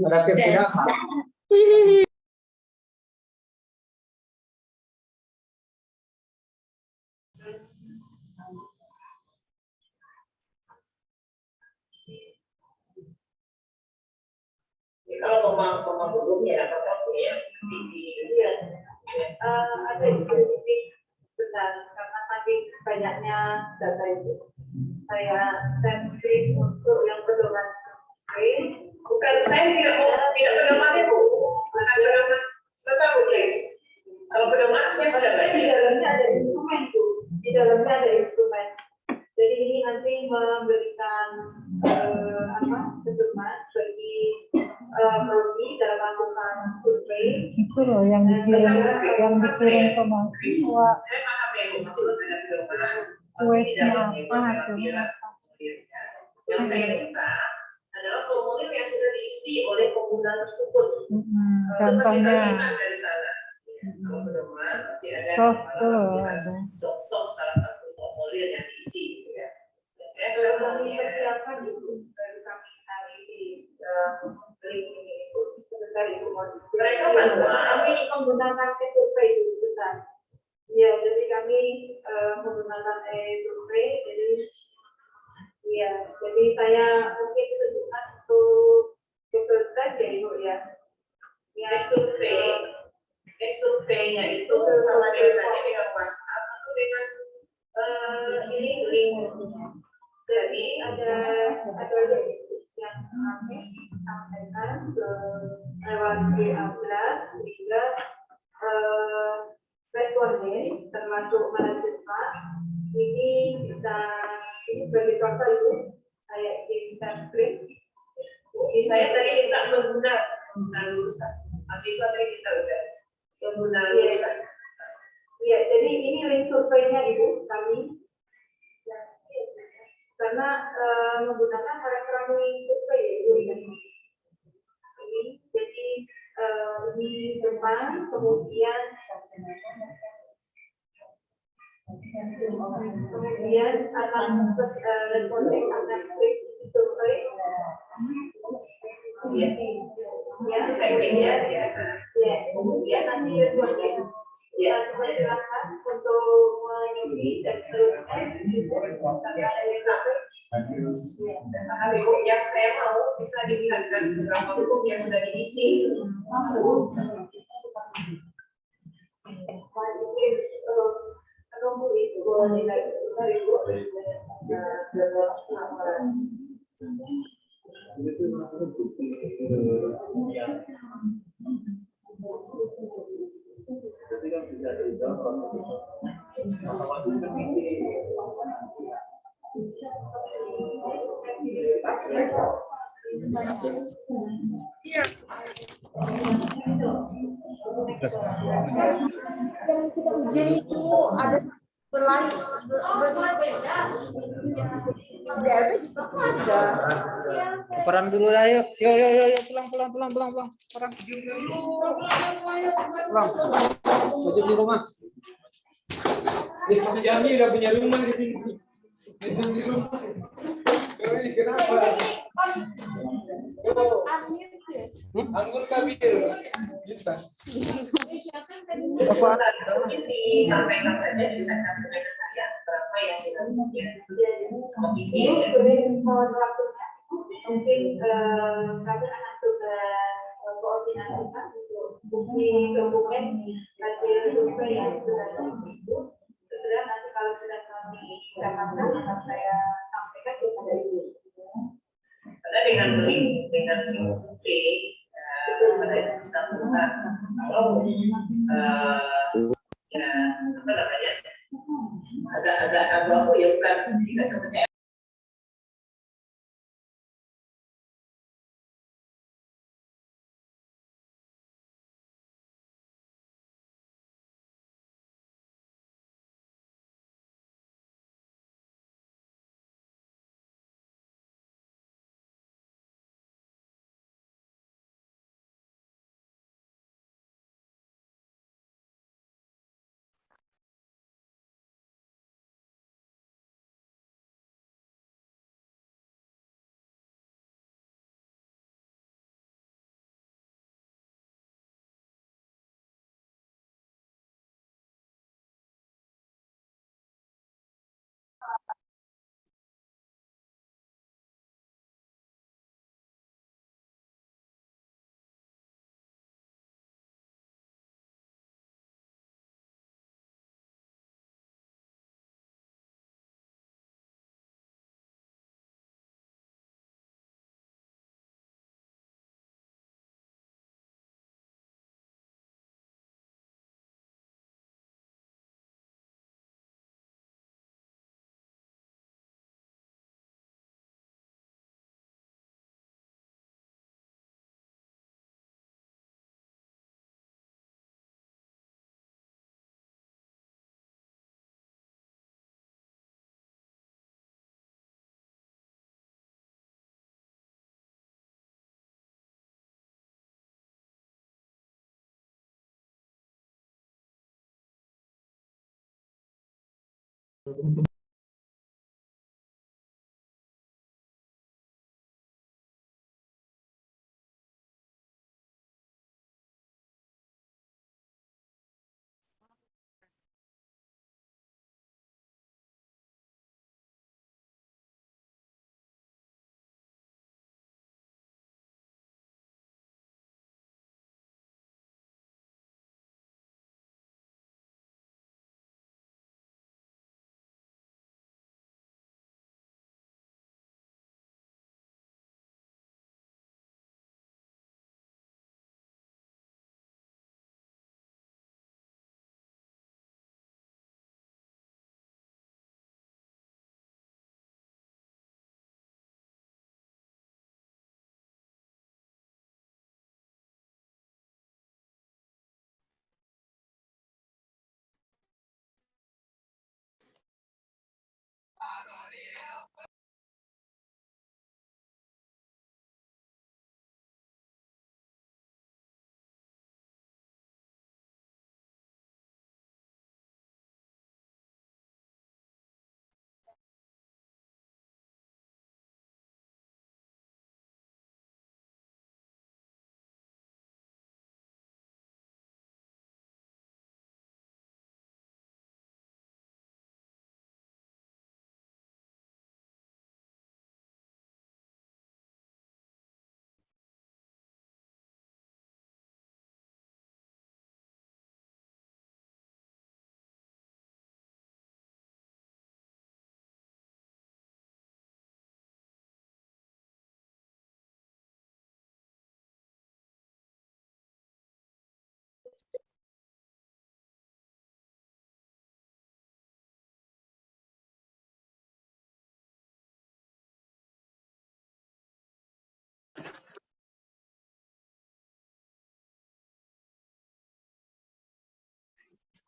Relatif tidak hal. Kalau pemang hukum ya apapun ya ada diskusi besar karena tadi banyaknya data itu saya sampling untuk yang pedoman survei. Bukan saya tidak pedoman itu, bukan pedoman sebentar Bu Grace. Kalau pedoman saya sudah banyak. Di dalamnya ada instrumen tuh, di dalamnya ada instrumen. Jadi ini nanti memberikan pedoman bagi Prodi dalam melakukan survei. Itu loh yang dikirim ke mahasiswa. Saya paham ya, disebut ada pedoman. Kuesnya apa hasilnya? Yang saya minta adalah formulir yang sudah diisi oleh pengguna tersebut. Contohnya dari sana. Kalau pedoman pasti ada contoh salah satu formulir yang diisi. Gitu ya. Saya sudah persiapan itu dari kami hari ini link ini itu sebentar itu mereka kami menggunakan survei itu besar. Ya, jadi kami menggunakan survei, jadi saya mungkin tunjukkan untuk peserta ya Ibu ya. Ya surveinya itu sama kaitannya dengan WhatsApp atau dengan ini link. Jadi ada yang kami sampaikan lewat WA sehingga responden termasuk mahasiswa ini bisa sebagai contoh itu saya ingin print. Saya tadi minta menggunakan lulusan mahasiswa tadi kita udah menggunakan lulusan. Iya, jadi ini link surveinya Ibu kami karena menggunakan elektronik survei Ibu ini jadi di depan kemudian akan responden akan klik survei kemudian nanti responden silakan untuk mengisi dan seterusnya yang saya mau bisa dilihatkan beberapa hukum yang sudah diisi. Yang kita ujian itu ada berlain berbeda. Ada. Perang dulu lah, yuk. Yuk, pulang. Perang. Pulang. Wajib di rumah. Jamnya udah punya rumah di sini. Di rumah. Kenapa? Anggur kabir. Kita. Disampaikan saja dengan hasilnya ke saya berapa yang sudah komisi mohon waktunya mungkin kami akan coba koordinasikan untuk bukti dokumen hasil survei yang sudah itu segera nanti kalau sudah kami dapatkan akan saya sampaikan kepada ibu. Karena dengan survei pada satu kalau ya apa namanya agak abu-abu ya bukan tidak kepercayaan.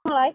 Mulai.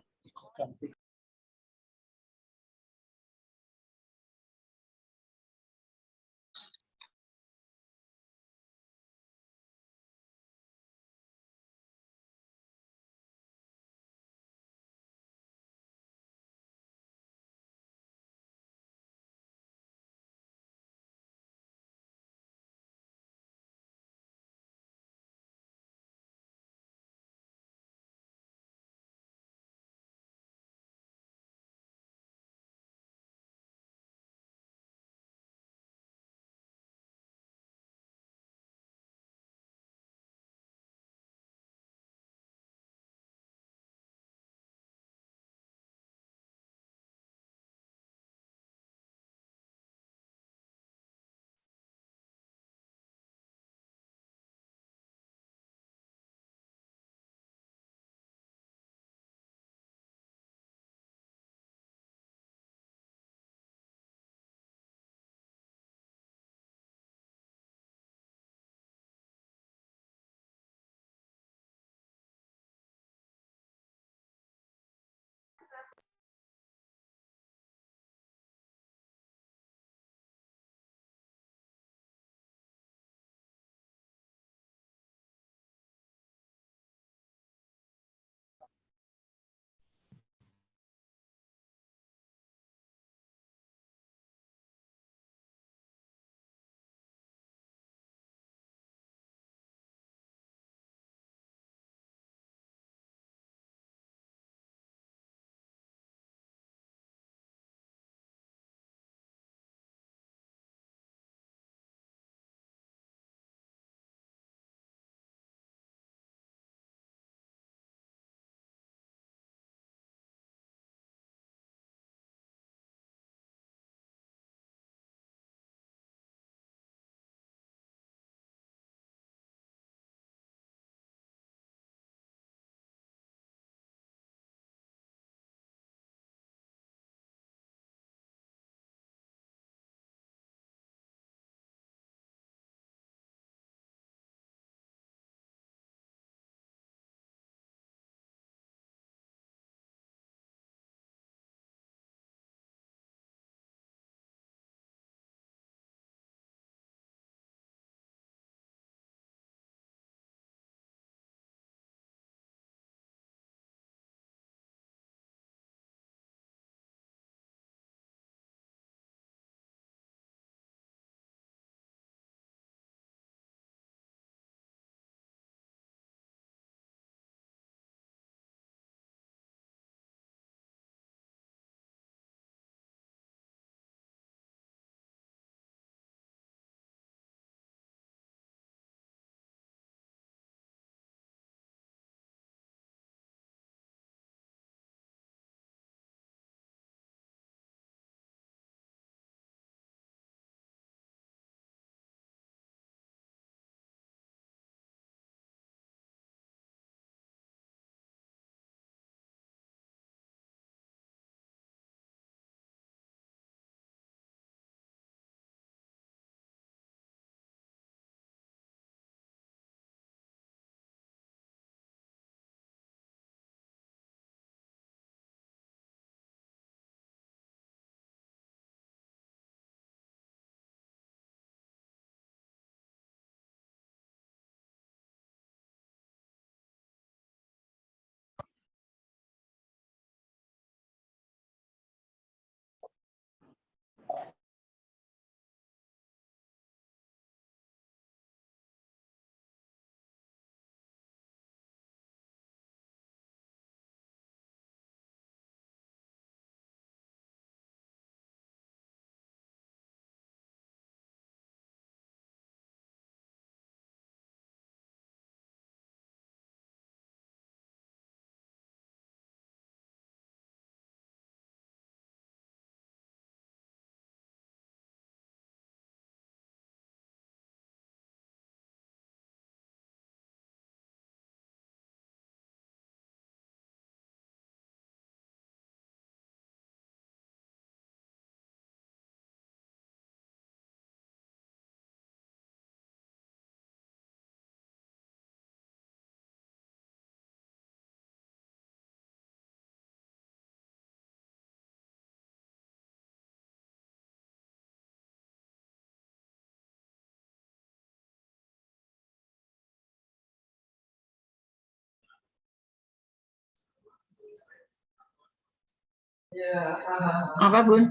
Apa, Bun?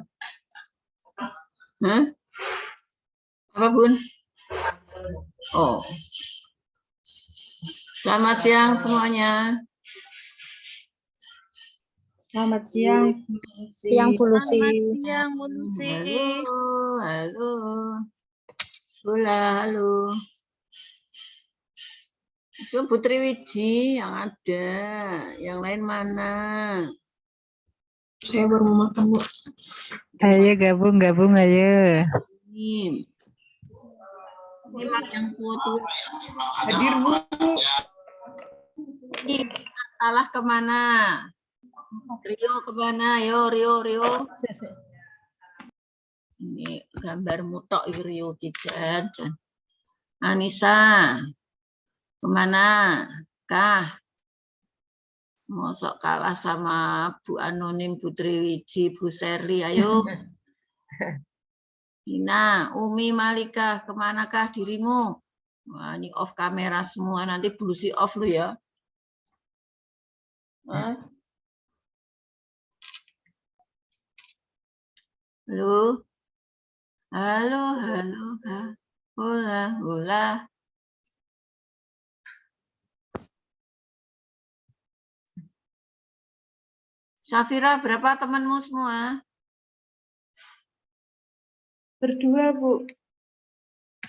Hah? Apa, Bun? Oh. Selamat siang semuanya. Selamat siang. Siang Bu Lucy. Siang, Bu Lucy. Halo. Bola, halo. Itu Putri Wiji yang ada. Yang lain mana? Saya baru mau makan, Bu. Ayo gabung ayo. Ini yang tua-tua. Hadir, Bu. Ini salah kemana? Rio kemana? Yo, Rio. Ini gambar mutok Rio Kijan. Anissa, kemana? Kah? Mosok kalah sama Bu Anonim, Putri Wiji, Bu Serli, ayo. Ina, Umi, Malika, kemanakah dirimu? Wah, ini off kamera semua, nanti Bu Lucy off lu ya. Halo. Hola. Safira, berapa temanmu semua? Berdua, Bu.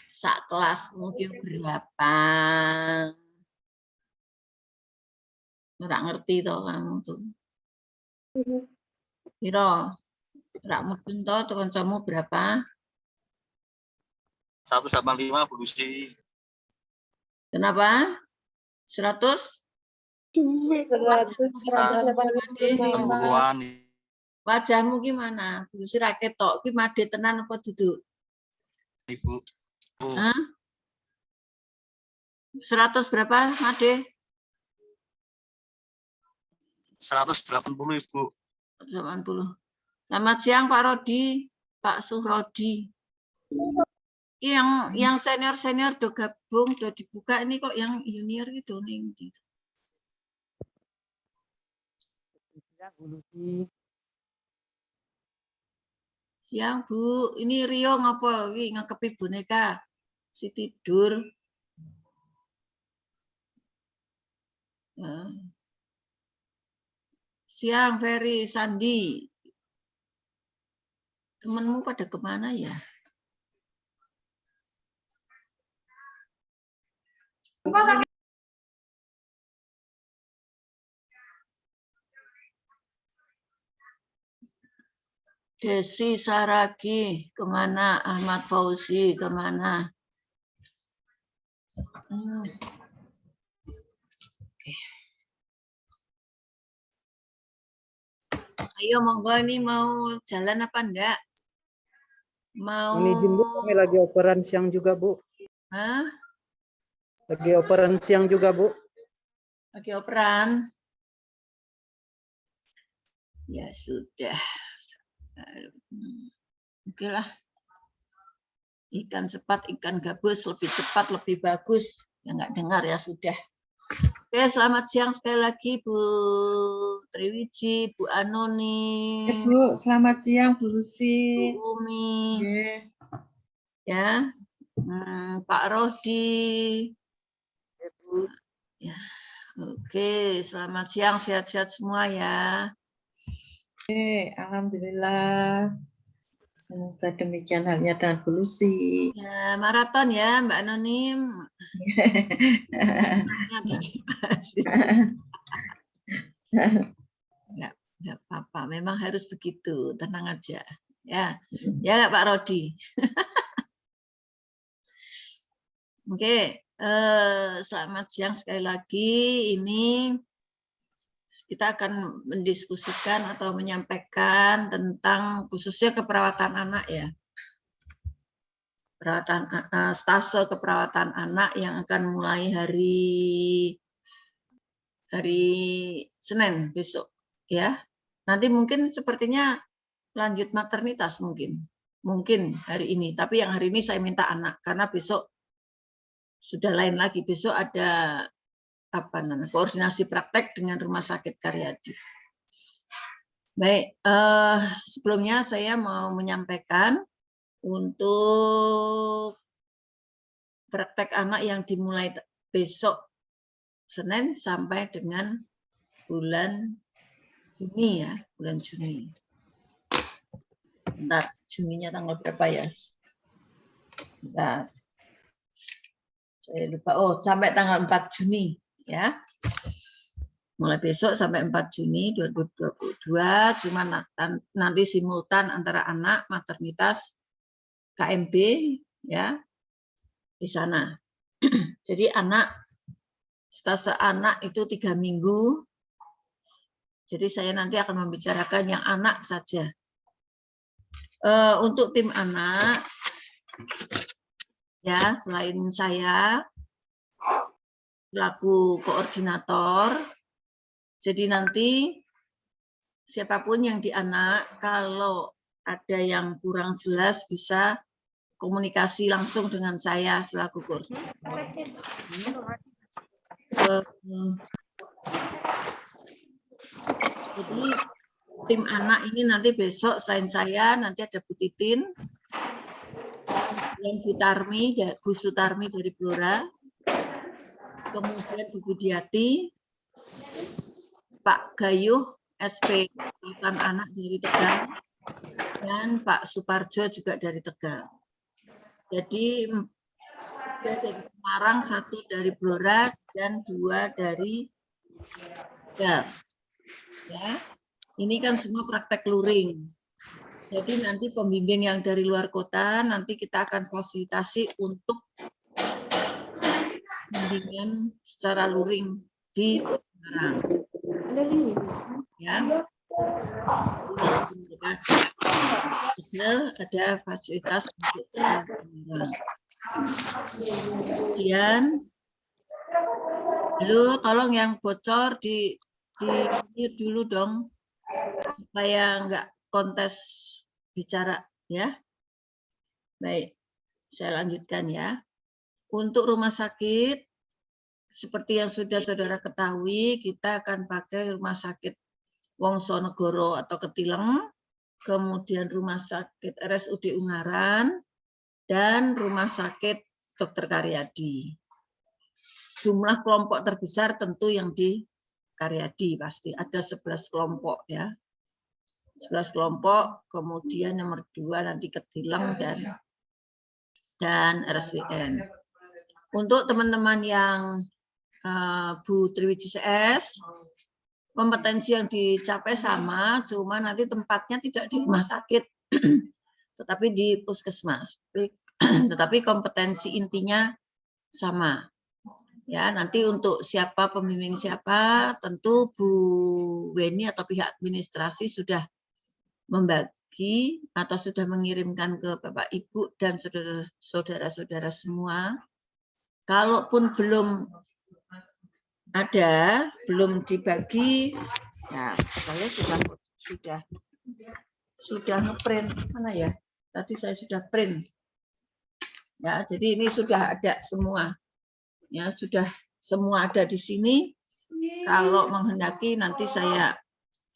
Sak kelas mungkin berapa? Nggak ngerti toh kamu tuh. Piro? Nggak mungkin toh kancamu berapa? 185 Bu Lucy. Kenapa? 100? 180-an. Wajahmu gimana? Bu Lucy raket tok, ki made tenan apa duduk? Ibu. Hah? 100 berapa, Made? 180 Ibu. 180. Selamat siang Pak Rodi, Pak Suhrodi. Yang senior do gabung, do dibuka, ini kok yang junior gitu nih. Siang Bu, ini Rio ngopo iki ngekepi boneka si tidur. Siang Ferry, Sandi. Temenmu pada kemana ya? Desi Saragi, kemana? Ahmad Fauzi, kemana? Ayo monggo, ini mau jalan apa enggak? Mau? Ini izin Bu, kami lagi operan siang juga Bu. Hah? Lagi operan siang juga Bu. Lagi operan? Ya sudah. Oke lah. Ikan sepat, ikan gabus, lebih cepat, lebih bagus. Ya nggak dengar ya sudah. Oke, selamat siang sekali lagi Bu Triwiji, Bu Anoni. Bu, selamat siang Bu Lucy. Bu Umi. Ya. Pak Rodi. Ya. Oke, selamat siang, sehat-sehat semua ya. Oke, alhamdulillah. Semoga demikian halnya dengan Bu Lucy. Ya, maraton ya Mbak Anonim. Enggak apa-apa, memang harus begitu, tenang aja. Ya, ya Pak Rodi. Oke, selamat siang sekali lagi. Ini kita akan mendiskusikan atau menyampaikan tentang khususnya keperawatan anak ya. Perawatan stase keperawatan anak yang akan mulai hari Senin besok ya. Nanti mungkin sepertinya lanjut maternitas mungkin hari ini, tapi yang hari ini saya minta anak karena besok sudah lain lagi. Besok ada koordinasi praktek dengan Rumah Sakit Karyadi. Baik, sebelumnya saya mau menyampaikan untuk praktek anak yang dimulai besok Senin sampai dengan bulan Juni ya, bulan Juni. Bentar, Juninya tanggal berapa ya? Bentar. Saya lupa. Oh, sampai tanggal 4 Juni ya. Mulai besok sampai 4 Juni 2022, cuma nanti simultan antara anak, maternitas, KMB ya di sana. Jadi stase anak itu 3 minggu. Jadi saya nanti akan membicarakan yang anak saja. Untuk tim anak, ya selain saya selaku koordinator, jadi nanti siapapun yang di anak, kalau ada yang kurang jelas bisa komunikasi langsung dengan saya selaku koordinator. Jadi tim anak ini nanti besok selain saya nanti ada Bu Titin, yang Bu Sutarmi dari Blora, kemudian Bu Budiati, Pak Gayuh SP anak dari Tegal, dan Pak Suparjo juga dari Tegal. Jadi dari Semarang, 1 dari Blora dan 2 dari Tegal. Ya, ini kan semua praktek luring. Jadi nanti pembimbing yang dari luar kota nanti kita akan fasilitasi untuk bimbingan secara luring di Semarang. Ya, ada fasilitas untuk Semarang. Kemudian, tolong yang bocor di dulu dong, supaya enggak kontes bicara ya. Baik, saya lanjutkan ya. Untuk rumah sakit, seperti yang sudah saudara ketahui, kita akan pakai rumah sakit Wongsonegoro atau Ketileng, kemudian rumah sakit RSUD Ungaran, dan rumah sakit Dr. Karyadi. Jumlah kelompok terbesar tentu yang di Karyadi pasti, ada 11 kelompok ya. 11 kelompok, kemudian nomor 2 nanti Ketileng dan RSWN. Untuk teman-teman yang Bu Triwiji CS, kompetensi yang dicapai sama, cuma nanti tempatnya tidak di rumah sakit, tetapi di puskesmas. Tetapi kompetensi intinya sama. Ya, nanti untuk siapa pembimbing siapa, tentu Bu Weni atau pihak administrasi sudah membagi atau sudah mengirimkan ke Bapak Ibu dan saudara-saudara semua. Kalaupun belum ada, belum dibagi, ya saya sudah ngeprint mana ya? Tadi saya sudah print. Ya, jadi ini sudah ada semua. Ya, sudah semua ada di sini. Kalau menghendaki nanti saya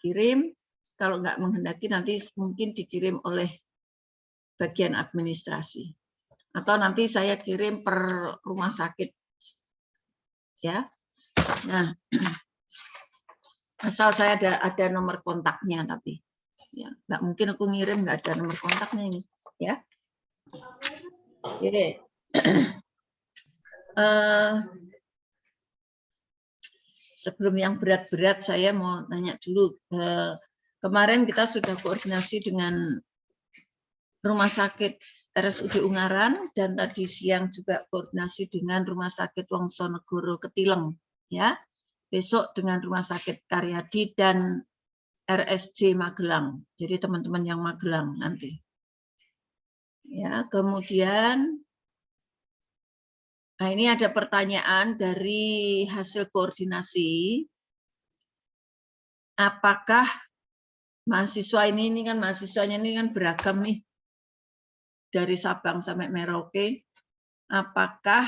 kirim, kalau nggak menghendaki nanti mungkin dikirim oleh bagian administrasi. Atau nanti saya kirim per rumah sakit. Ya. Nah, asal saya ada nomor kontaknya, tapi ya nggak mungkin aku ngirim nggak ada nomor kontaknya ini, ya. Oke. Sebelum yang berat-berat, saya mau tanya dulu. Kemarin kita sudah koordinasi dengan Rumah Sakit RSUD Ungaran dan tadi siang juga koordinasi dengan Rumah Sakit Wongsonegoro Ketileng, ya. Besok dengan Rumah Sakit Karyadi dan RSJ Magelang. Jadi teman-teman yang Magelang nanti. Ya, kemudian nah ini ada pertanyaan dari hasil koordinasi. Apakah mahasiswa ini kan mahasiswanya ini kan beragam nih. Dari Sabang sampai Merauke. Apakah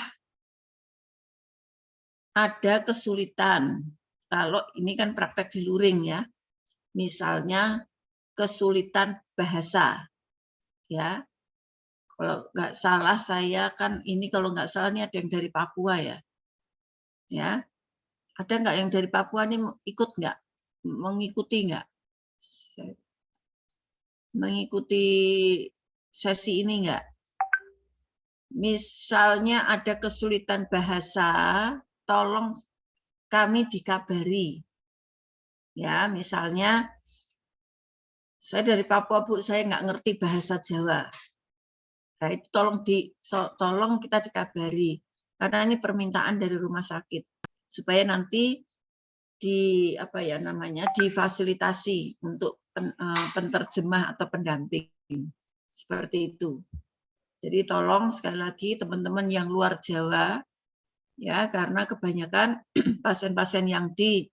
ada kesulitan kalau ini kan praktek di luring ya. Misalnya kesulitan bahasa. Ya, kalau nggak salah saya kan ini kalau nggak salah ini ada yang dari Papua ya. Ya, ada nggak yang dari Papua ini ikut nggak? Mengikuti nggak? Mengikuti sesi ini nggak? Misalnya ada kesulitan bahasa, tolong kami dikabari. Ya, misalnya saya dari Papua, Bu, saya nggak ngerti bahasa Jawa. Nah, itu tolong kita dikabari. Karena ini permintaan dari rumah sakit supaya nanti difasilitasi untuk penterjemah atau pendamping. Seperti itu. Jadi tolong sekali lagi teman-teman yang luar Jawa, ya, karena kebanyakan pasien-pasien yang di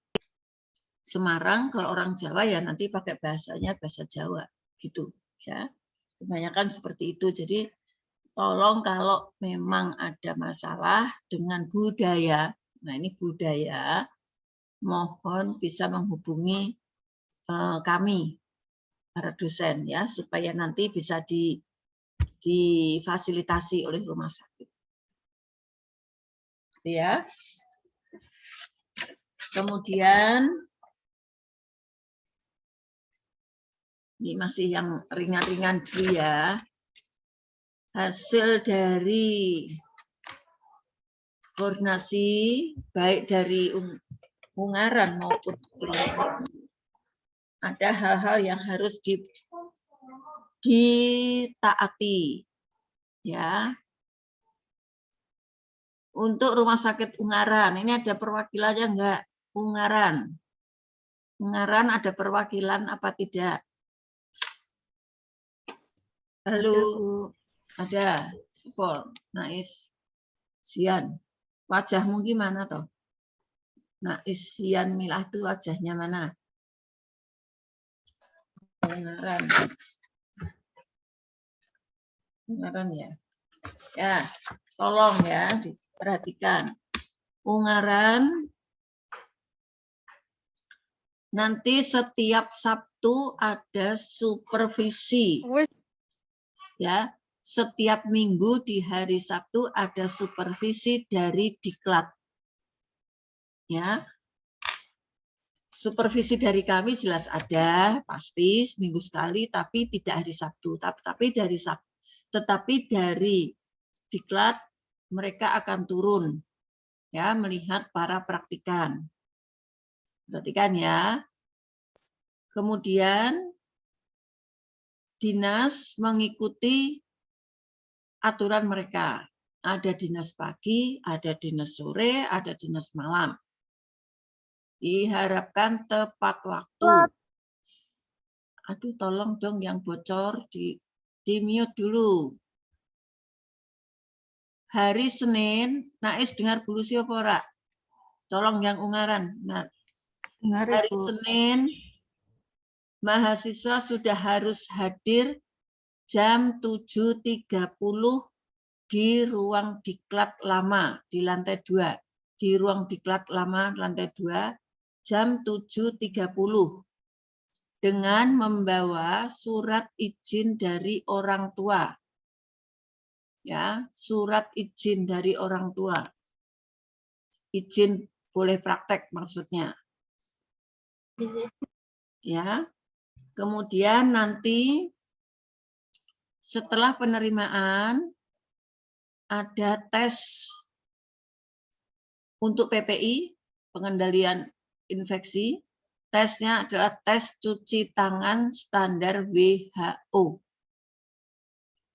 Semarang kalau orang Jawa ya nanti pakai bahasanya bahasa Jawa gitu, ya. Kebanyakan seperti itu. Jadi tolong kalau memang ada masalah dengan budaya, nah ini budaya, mohon bisa menghubungi kami para dosen ya supaya nanti bisa difasilitasi oleh rumah sakit. Ya. Kemudian ini masih yang ringan-ringan dulu ya. Hasil dari koordinasi baik dari Ungaran maupun ada hal-hal yang harus ditaati ya. Untuk Rumah Sakit Ungaran ini ada perwakilannya enggak? Ungaran ada perwakilan apa tidak? Halo, ada. Sepol, Nais, Sian. Wajahmu gimana toh? Nais, Sian, Milah itu wajahnya mana? Ungaran ya. Ya, tolong ya diperhatikan. Ungaran nanti setiap Sabtu ada supervisi. Ya, setiap minggu di hari Sabtu ada supervisi dari Diklat. Ya. Supervisi dari kami jelas ada, pasti seminggu sekali, tapi tidak hari Sabtu. Tetapi dari Diklat mereka akan turun ya melihat para praktikan. Perhatikan ya. Kemudian dinas mengikuti aturan mereka. Ada dinas pagi, ada dinas sore, ada dinas malam. Diharapkan tepat waktu. Aduh, tolong dong yang bocor di-mute dulu. Hari Senin, Nais dengar Bulusi apa ora? Tolong yang Ungaran. Hari Senin, mahasiswa sudah harus hadir jam 7.30 di ruang Diklat lama di lantai 2. Di ruang Diklat lama lantai 2 jam 7.30 dengan membawa surat izin dari orang tua. Ya, surat izin dari orang tua. Izin boleh praktek maksudnya. Ya. Kemudian nanti setelah penerimaan ada tes untuk PPI, pengendalian infeksi. Tesnya adalah tes cuci tangan standar WHO.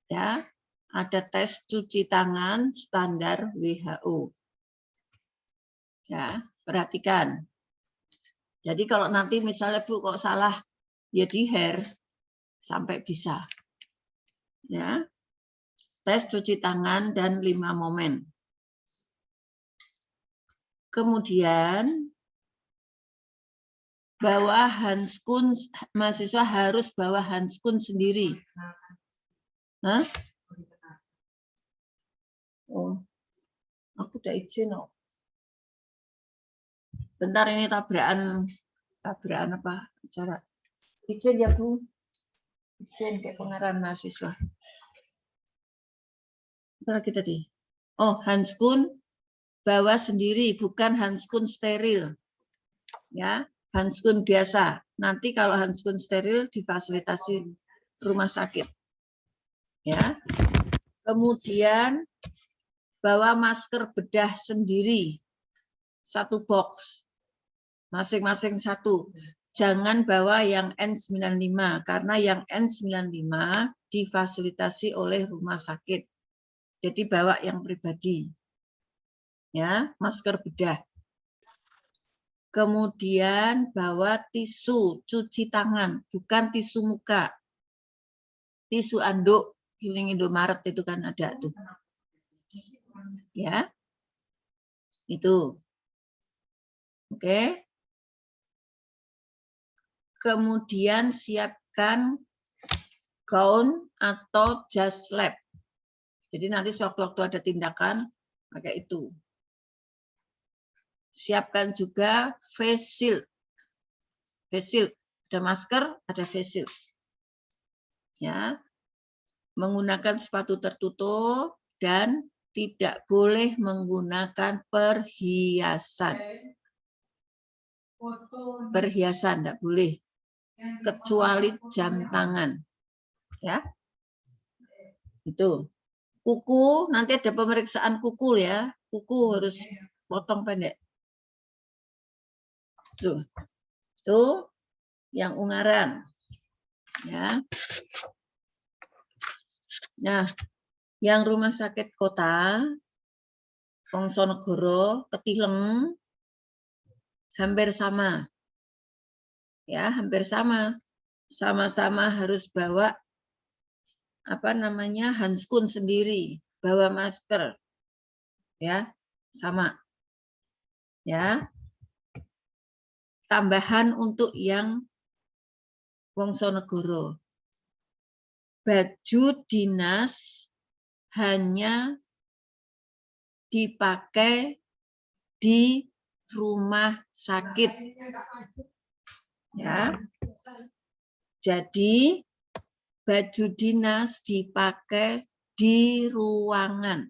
Ya, ada tes cuci tangan standar WHO. Ya, perhatikan. Jadi kalau nanti misalnya Bu kok salah ya di hair sampai bisa. Ya. Tes cuci tangan dan 5 momen. Kemudian bawa handskun, mahasiswa harus bawa handskun sendiri. Hah? Oh, aku udah izin. Oh. Bentar ini tabrakan apa? Acara. Izin ya Bu. Izin kayak pengarahan mahasiswa. Apa lagi tadi? Oh, handskun bawa sendiri, bukan handskun steril. Ya, handskun biasa. Nanti kalau handskun steril difasilitasi rumah sakit. Ya. Kemudian bawa masker bedah sendiri. 1 box. Masing-masing 1. Jangan bawa yang N95 karena yang N95 difasilitasi oleh rumah sakit. Jadi bawa yang pribadi. Ya, masker bedah. Kemudian bawa tisu cuci tangan, bukan tisu muka. Tisu anduk, Giling Indomaret itu kan ada tuh. Ya. Itu. Oke. Kemudian siapkan gaun atau jas lab. Jadi nanti sewaktu-waktu ada tindakan pakai itu. Siapkan juga face shield. Face shield, ada masker, ada face shield. Ya. Menggunakan sepatu tertutup dan tidak boleh menggunakan perhiasan. Perhiasan tidak boleh. Kecuali jam tangan. Ya. Itu. Kuku, nanti ada pemeriksaan kuku ya. Kuku harus potong pendek. Tuh. Tuh yang Ungaran. Ya. Nah, yang rumah sakit kota Wongsonegoro, Ketileng hampir sama. Ya, hampir sama. Sama-sama harus bawa handskun sendiri, bawa masker. Ya, sama. Ya. Tambahan untuk yang Wongsonegoro. Baju dinas hanya dipakai di rumah sakit. Ya. Jadi baju dinas dipakai di ruangan.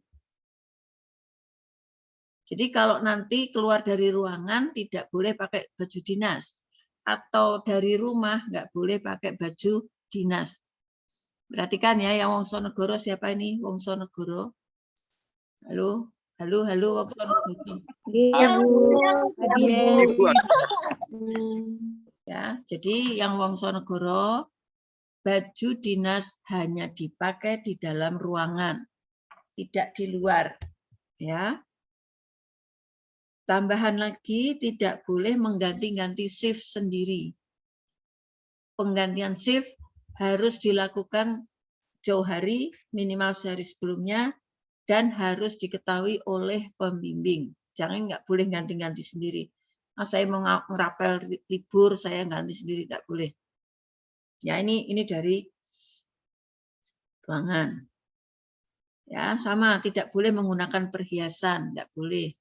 Jadi kalau nanti keluar dari ruangan tidak boleh pakai baju dinas. Atau dari rumah nggak boleh pakai baju dinas. Perhatikan ya yang Wongsonegoro siapa ini? Wongsonegoro. Halo, halo Wongsonegoro. Iya, Bu. Ya, jadi yang Wongsonegoro baju dinas hanya dipakai di dalam ruangan, tidak di luar. Ya. Tambahan lagi tidak boleh mengganti-ganti shift sendiri. Penggantian shift harus dilakukan jauh hari, minimal sehari sebelumnya, dan harus diketahui oleh pembimbing. Jangan nggak boleh ganti-ganti sendiri. Saya mau ngerapel libur, saya ganti sendiri, tidak boleh. Ya ini dari ruangan. Ya sama, tidak boleh menggunakan perhiasan, tidak boleh.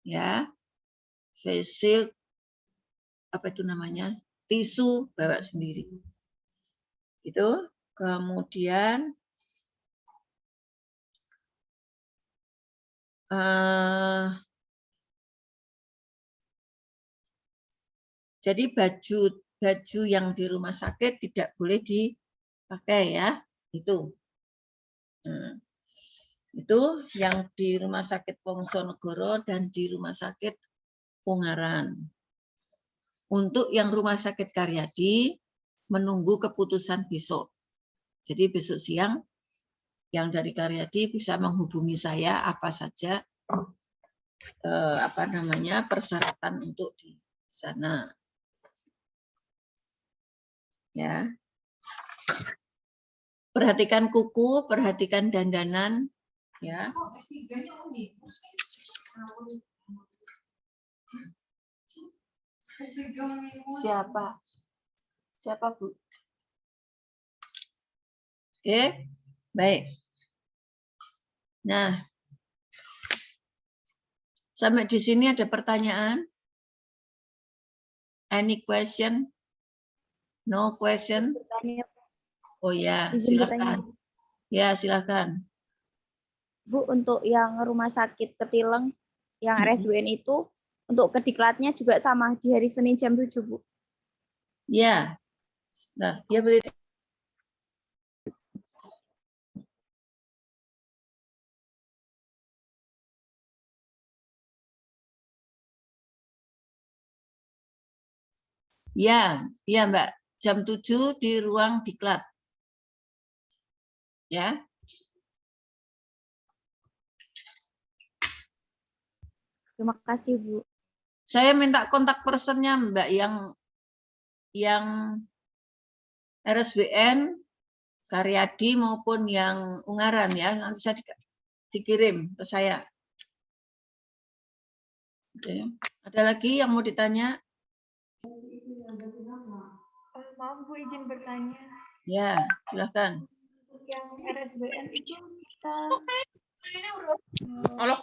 Ya, face shield, apa itu namanya, tisu bawa sendiri. Itu, kemudian jadi baju yang di rumah sakit tidak boleh dipakai ya, itu. Itu yang di rumah sakit Wongsonegoro dan di rumah sakit Ungaran. Untuk yang rumah sakit Karyadi menunggu keputusan besok. Jadi besok siang yang dari Karyadi bisa menghubungi saya apa saja persyaratan untuk di sana. Ya. Perhatikan kuku, perhatikan dandanan ya. Siapa Bu? Oke, baik. Nah, sampai di sini ada pertanyaan? Any question? No question? Oh ya, Izin silakan. bertanya. Ya, silakan. Bu, untuk yang rumah sakit Ketileng, yang RSWN itu, untuk kediklatnya juga sama di hari Senin jam 7, Bu. Ya, nah, ya boleh. Ya, ya Mbak. Jam 7 di ruang diklat. Ya. Terima kasih, Bu. Saya minta kontak personnya Mbak yang RSWN, Karyadi maupun yang Ungaran ya. Nanti saya dikirim ke saya. Oke. Ada lagi yang mau ditanya? Maaf Bu, izin bertanya. Ya, silakan. Untuk yang RSBN itu kita Kalau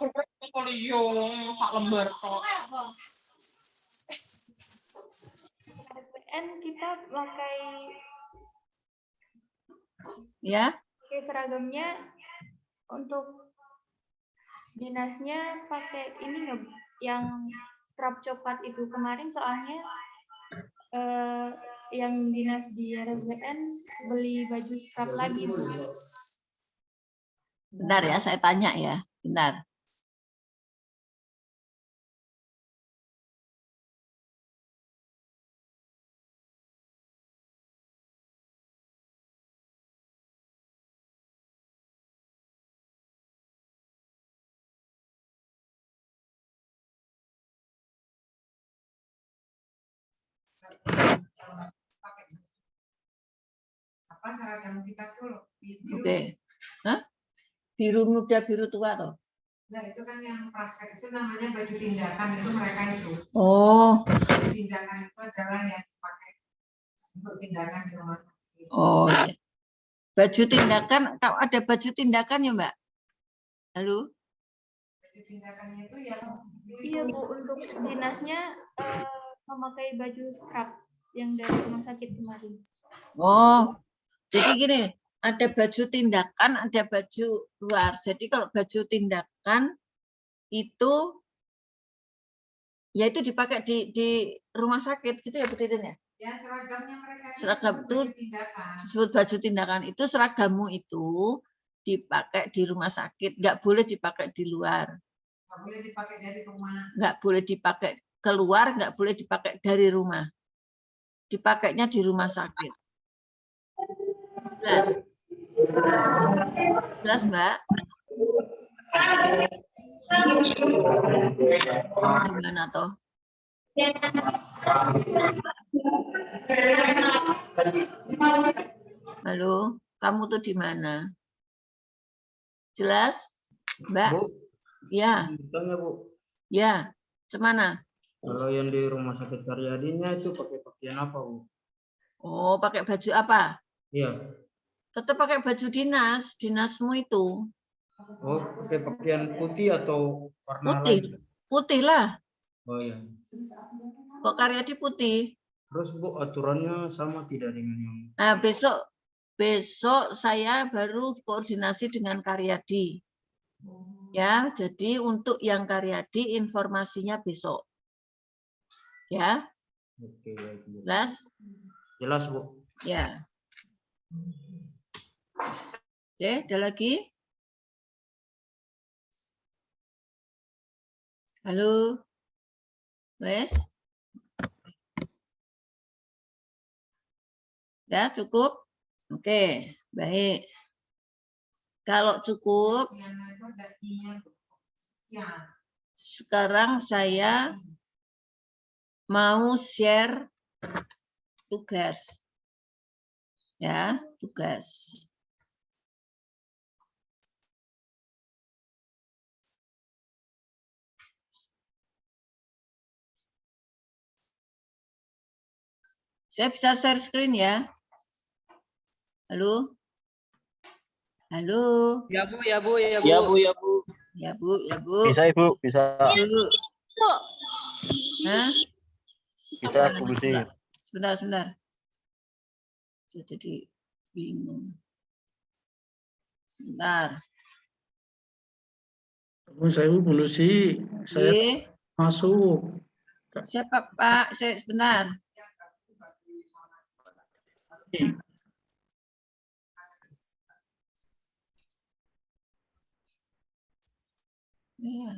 kalau yo sak lembar kok. RSBN kita pakai Ya. seragamnya, untuk dinasnya pakai ini nggak Bu? Yang scrub coklat itu kemarin soalnya yang dinas di RSBN beli baju scrub lagi Bu. Bentar ya, saya tanya ya. Bentar. Apa seragam kita tuh biru? Oke. Hah? Biru muda, biru tua toh? Nah, itu kan yang praktek itu namanya baju tindakan, itu mereka itu. Oh. Baju tindakan itu adalah yang dipakai untuk tindakan di rumah sakit. Oh, iya. Baju tindakan, kalau ada baju tindakan ya Mbak? Halo? Baju tindakannya itu yang Iya Bu, untuk dinasnya memakai baju scrub yang dari rumah sakit kemarin. Oh, jadi gini, ada baju tindakan, ada baju luar. Jadi kalau baju tindakan itu, ya itu dipakai di rumah sakit gitu ya Bu Titin ya? ya seragamnya mereka Seragam itu disebut baju tindakan. Itu seragammu itu dipakai di rumah sakit, nggak boleh dipakai di luar. Nggak boleh dipakai dari rumah. Nggak boleh dipakai keluar, nggak boleh dipakai dari rumah. Dipakainya di rumah sakit. Jelas? Jelas Mbak? Kamu di mana toh? Halo, kamu tuh di mana? Jelas, Mbak? Bu, Ya, tanya Bu, ya. Cemana? kalau yang di rumah sakit Karyadinya itu pakai pakaian apa Bu? Oh, pakai baju apa? Iya. Tetap pakai baju dinas, dinasmu itu. Oh, pakai pakaian putih atau warna Putih, lain? putih lah. Oh iya. Kok Karyadi putih? Terus Bu, aturannya sama tidak dengan yang? Nah, besok saya baru koordinasi dengan Karyadi. Ya, jadi untuk yang Karyadi informasinya besok. Ya. Oke, baik, Bu. Jelas? Jelas Bu. Ya. Oke, ada lagi? Halo? Wes? Ya, cukup? Oke, baik. Kalau cukup, sekarang saya mau share tugas. Ya, tugas. Saya bisa share screen ya? Halo? Halo? Ya Bu, ya Bu, ya Bu. Ya Bu, ya Bu. Ya Bu, ya Bu. Bisa Ibu, bisa. Bu. Hah? Bisa Bu Gusi. Sebentar, sebentar. Jadi Bingung. Bentar. Saya Bulusi, saya Ye. masuk. Siapa Pak? Saya sebentar. Ya.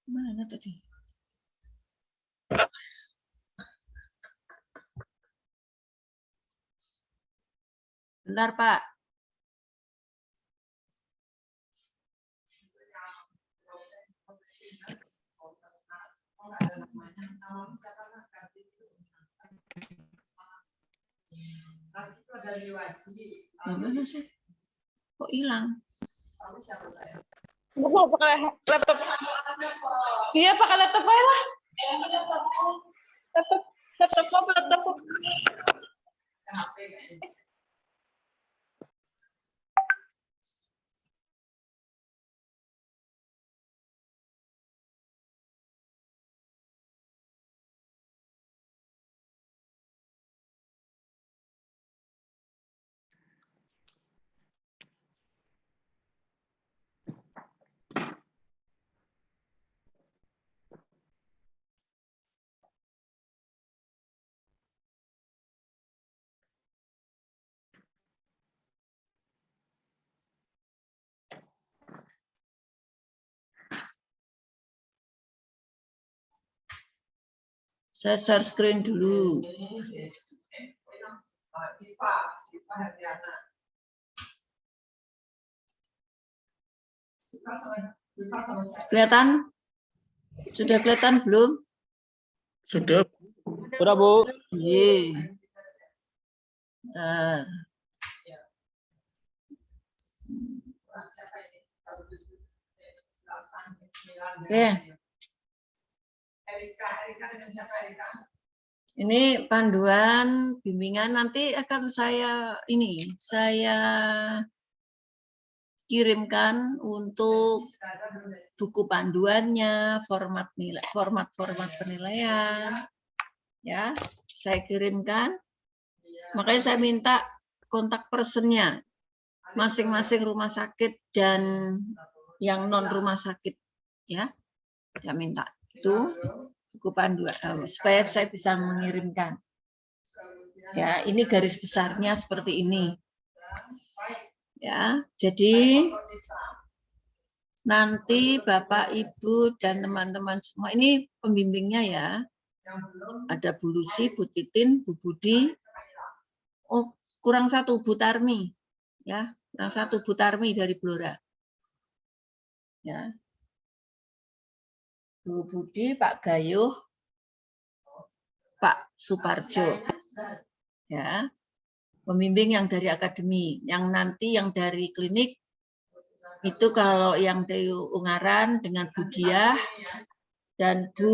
Mana tadi? Bentar, Pak. Mana sih? Kok hilang? Buku pakai laptop. Iya pakai laptop aja lah. Laptop. Saya share screen dulu. Kelihatan? Sudah kelihatan belum? Sudah. Udah, Bu. Ye. Bentar. Oke. Ini panduan bimbingan nanti akan saya kirimkan untuk buku panduannya, format penilaian, ya, saya kirimkan. Makanya saya minta kontak personnya masing-masing rumah sakit dan yang non rumah sakit, ya, saya minta itu buku panduan supaya saya bisa mengirimkan. Ya, ini garis besarnya seperti ini. Ya, jadi nanti Bapak, Ibu, dan teman-teman semua ini pembimbingnya ya. Ada Bu Lucy, Bu Titin, Bu Budi. Oh, kurang satu Bu Tarmi. Ya, kurang satu Bu Tarmi dari Blora. Ya. Bu Budi, Pak Gayuh, Pak Suparjo. Ya. Pembimbing yang dari akademi, yang nanti yang dari klinik itu kalau yang dari Ungaran dengan Bu Diah dan Bu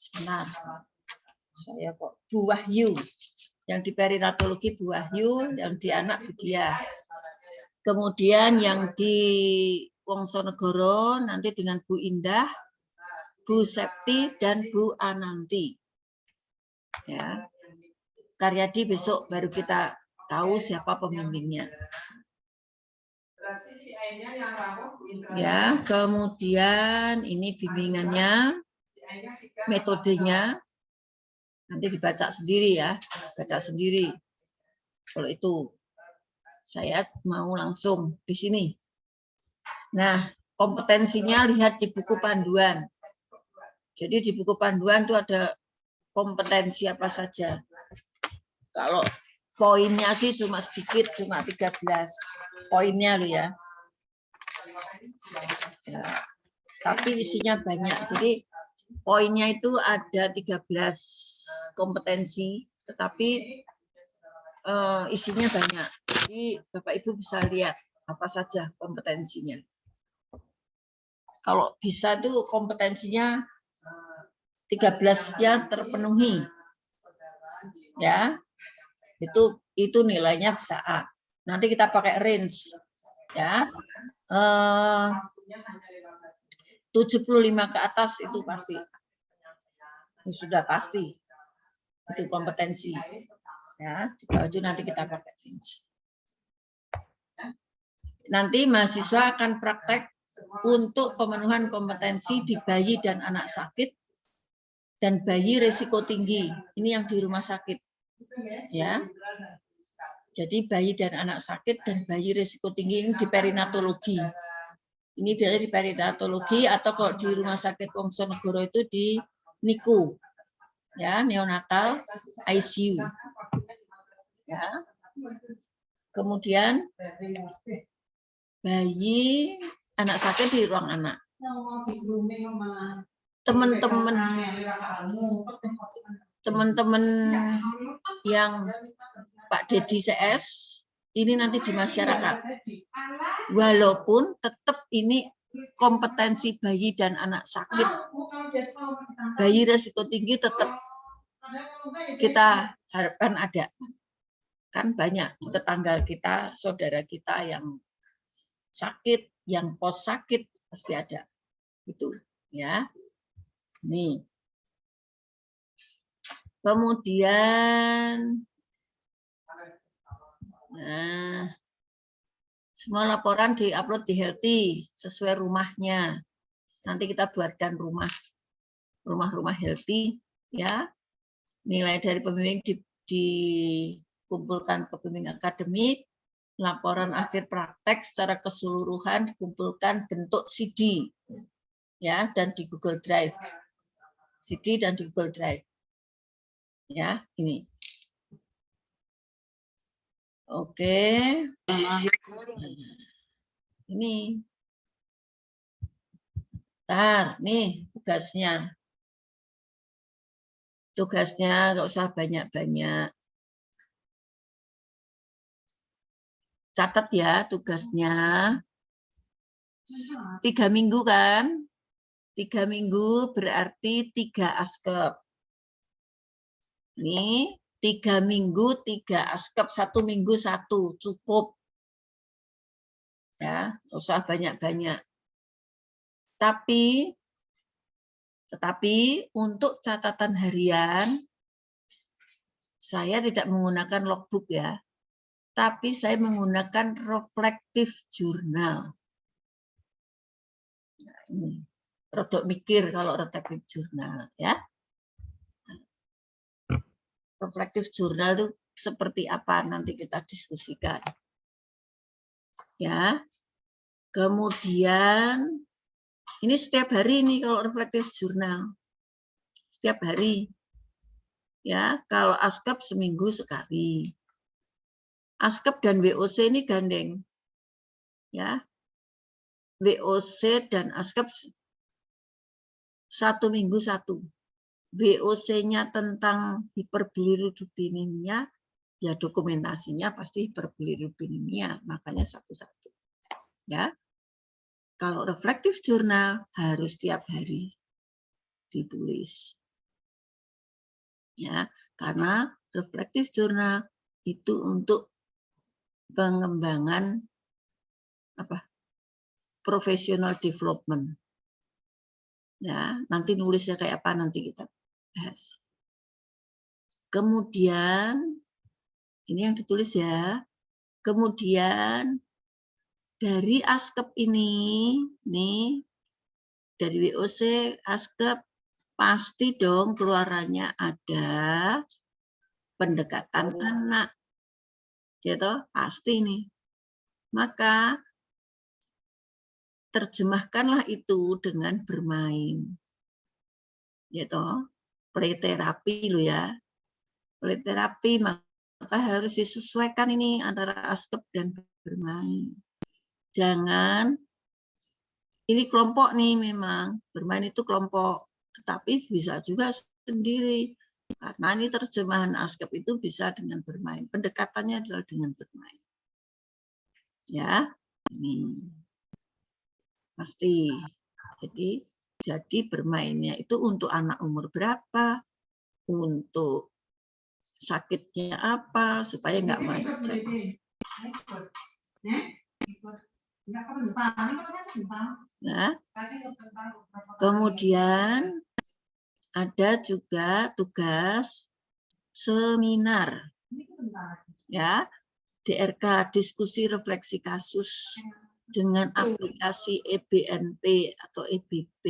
sebentar, saya kok Bu Wahyu, yang di perinatologi Bu Wahyu, yang di anak Bu Diah. Kemudian yang di Wongsonegoro nanti dengan Bu Indah, Bu Septi dan Bu Ananti. Ya. Karyadi besok baru kita tahu siapa pembimbingnya. Ya, kemudian ini bimbingannya, metodenya nanti dibaca sendiri ya, baca sendiri. Kalau itu saya mau langsung di sini. Nah, kompetensinya lihat di buku panduan. Jadi di buku panduan itu ada kompetensi apa saja. Kalau poinnya sih cuma sedikit, cuma 13 poinnya loh ya. Ya. Tapi isinya banyak. Jadi poinnya itu ada 13 kompetensi, tetapi isinya banyak. Jadi Bapak Ibu bisa lihat apa saja kompetensinya. Kalau bisa itu kompetensinya 13-nya terpenuhi. Ya. Itu nilainya bisa A. Nanti kita pakai range ya. 75 ke atas itu pasti. Itu sudah pasti. Itu kompetensi. Ya, di bawah itu nanti kita pakai rinci. Nanti mahasiswa akan praktek untuk pemenuhan kompetensi di bayi dan anak sakit dan bayi risiko tinggi. Ini yang di rumah sakit. Ya. Jadi bayi dan anak sakit dan bayi risiko tinggi ini di perinatologi. Ini biasanya di perinatologi atau kalau di rumah sakit Wongsonegoro itu di NICU. Ya, neonatal ICU. Ya. Kemudian bayi anak sakit di ruang anak. Teman-teman yang Pak Dedi CS ini nanti di masyarakat. Walaupun tetap ini kompetensi bayi dan anak sakit. Bayi risiko tinggi tetap kita harapkan ada. Kan banyak tetangga kita, saudara kita yang sakit, yang pos sakit pasti ada. Itu ya. Nih. Kemudian semua laporan diupload di Healthy sesuai rumahnya. Nanti kita buatkan rumah Healthy ya. Nilai dari pembimbing dikumpulkan ke pembimbing akademik. Laporan akhir praktek secara keseluruhan dikumpulkan bentuk CD ya dan di Google Drive. CD dan di Google Drive. Ya, ini. Oke. Ini. Bentar, nih tugasnya. Tugasnya nggak usah banyak-banyak. Catat ya tugasnya. 3 minggu kan? 3 minggu berarti 3 askep. Ini 3 minggu 3 askep, 1 minggu 1 cukup. Ya, nggak usah banyak-banyak. Tetapi untuk catatan harian saya tidak menggunakan logbook ya. Tapi saya menggunakan reflective journal. Nah, ini rodok mikir kalau reflective journal ya. Reflective journal itu seperti apa nanti kita diskusikan. Ya. Kemudian ini setiap hari ini kalau reflective journal. Setiap hari. Ya, kalau askep seminggu sekali. Askep dan WOC ini gandeng. Ya. WOC dan askep 1 minggu 1. WOC-nya tentang hiperbilirubinemia, ya dokumentasinya pasti hiperbilirubinemia, makanya 1-1. Ya. Kalau reflective journal harus tiap hari ditulis. Ya, karena reflective journal itu untuk pengembangan professional development. Ya, nanti nulisnya kayak apa nanti kita bahas. Kemudian ini yang ditulis ya. Kemudian dari askep ini, nih dari WOC askep pasti dong keluarannya ada pendekatan anak, gitu pasti nih. Maka terjemahkanlah itu dengan bermain, gitu. Play terapi lo ya, play terapi maka harus disesuaikan ini antara askep dan bermain. Jangan ini kelompok nih memang bermain itu kelompok, tetapi bisa juga sendiri karena ini terjemahan askep itu bisa dengan bermain. Pendekatannya adalah dengan bermain. Ya, ini pasti. Jadi bermainnya itu untuk anak umur berapa, untuk sakitnya apa, supaya nggak macet. Ya. Kemudian ada juga tugas seminar. Ya, DRK, diskusi refleksi kasus dengan aplikasi EBNP atau EBP.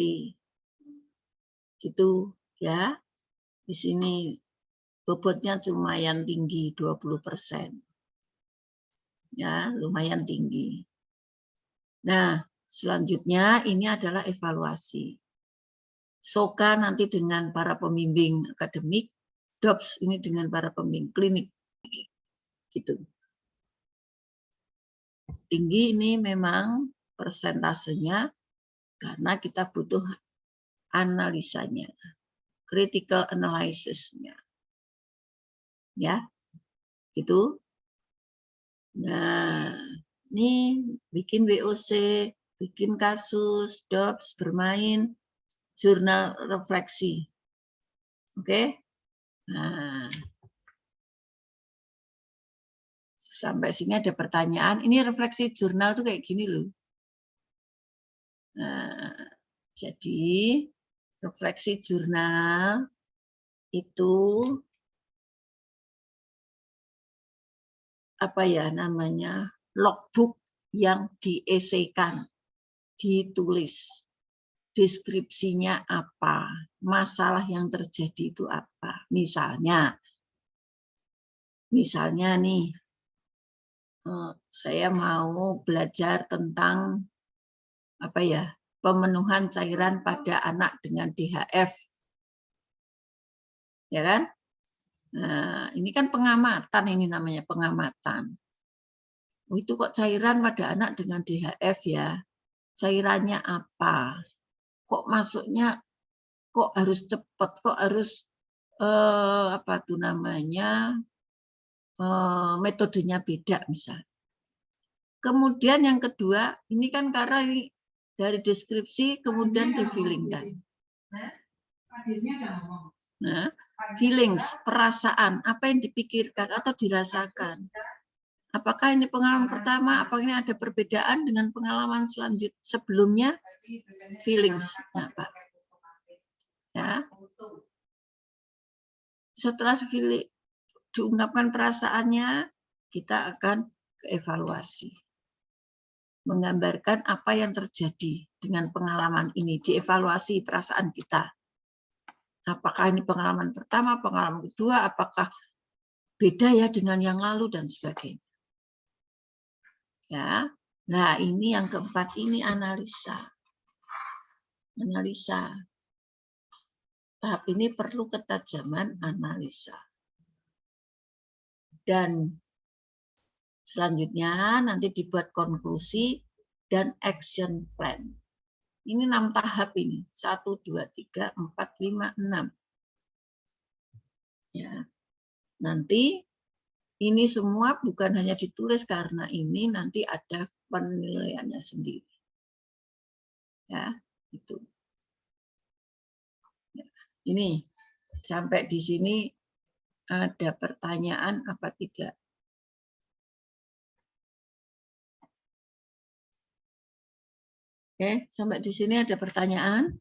Gitu ya. Di sini bobotnya lumayan tinggi, 20%. Ya, lumayan tinggi. Nah, selanjutnya ini adalah evaluasi. SOKA nanti dengan para pembimbing akademik, DOPS ini dengan para pembimbing klinik. Gitu. Tinggi ini memang persentasenya karena kita butuh analisanya, critical analysis-nya. Ya, gitu. Nah, ini bikin WOC, bikin kasus, DOPS, bermain, jurnal refleksi. Oke? Nah, sampai sini ada pertanyaan. Ini refleksi jurnal tuh kayak gini loh. Nah, jadi refleksi jurnal itu apa ya namanya, logbook yang dieseikan, ditulis deskripsinya apa, masalah yang terjadi itu apa. Misalnya nih, saya mau belajar tentang apa ya, pemenuhan cairan pada anak dengan DHF, ya kan? Nah, ini kan pengamatan, ini namanya pengamatan. Oh, itu kok cairan pada anak dengan DHF ya? Cairannya apa? Kok masuknya kok harus cepat? Kok harus apa tuh namanya? Metodenya beda misalnya. Kemudian yang kedua, ini kan karena ini dari deskripsi kemudian di-feelingkan. Nah, feelings, perasaan, apa yang dipikirkan atau dirasakan. Apakah ini pengalaman pertama, apakah ini ada perbedaan dengan pengalaman selanjutnya sebelumnya? Feelings. Nah, Pak. Ya. Setelah diungkapkan perasaannya, kita akan evaluasi. Menggambarkan apa yang terjadi dengan pengalaman ini, dievaluasi perasaan kita. Apakah ini pengalaman pertama, pengalaman kedua, apakah beda ya dengan yang lalu dan sebagainya. Ya. Nah, ini yang keempat ini analisa. Analisa. Tahap ini perlu ketajaman analisa. Dan selanjutnya nanti dibuat konklusi dan action plan. Ini 6 tahap ini. 1, 2, 3, 4, 5, 6. Ya. Nanti ini semua bukan hanya ditulis karena ini nanti ada penilaiannya sendiri. Ya, itu. Ya. Ini sampai di sini ada pertanyaan apa tidak? Oke, sampai di sini ada pertanyaan?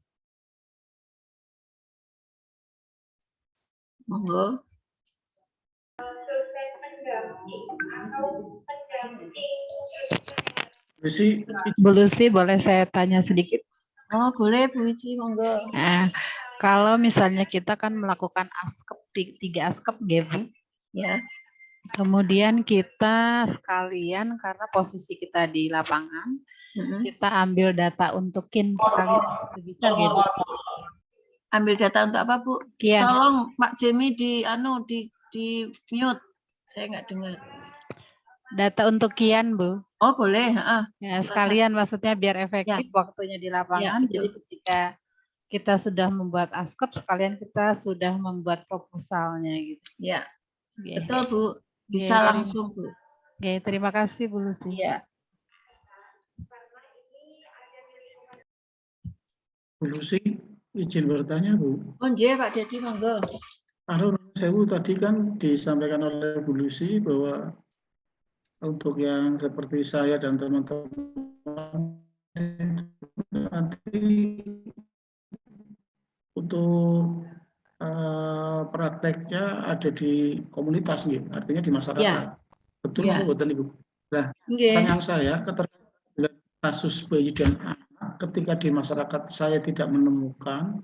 Monggo. Bu Lucy, boleh saya tanya sedikit? Oh, boleh Bu Ici, monggo. Nah, kalau misalnya kita kan melakukan askep, 3 askep, Bu. Ya. Kemudian kita sekalian, karena posisi kita di lapangan, kita ambil data untuk KIN sekalian, bisa Bu? Ambil data untuk apa, Bu? Kian. Tolong Pak Jemi di mute. Saya nggak dengar. Data untuk Kian, Bu. Oh, boleh. Ya, sekalian maksudnya biar efektif waktunya di lapangan. Ya, jadi ketika kita sudah membuat askep, sekalian kita sudah membuat proposalnya gitu. Ya. Okay. Betul, Bu. Bisa langsung, Bu. Oke, terima kasih Bu Lucy. Ya. Bu Lucy, izin bertanya, Bu. Oh, iya, Pak Dedi, monggo. Sewu tadi kan disampaikan oleh Bu Lucy bahwa untuk yang seperti saya dan teman-teman nanti untuk praktik prakteknya ada di komunitas, nggih, artinya di masyarakat. Ya. Betul Ya. apa betul Ibu? Nah, Nggih. pertanyaan saya keterkait dengan kasus bayi dan anak, ketika di masyarakat saya tidak menemukan,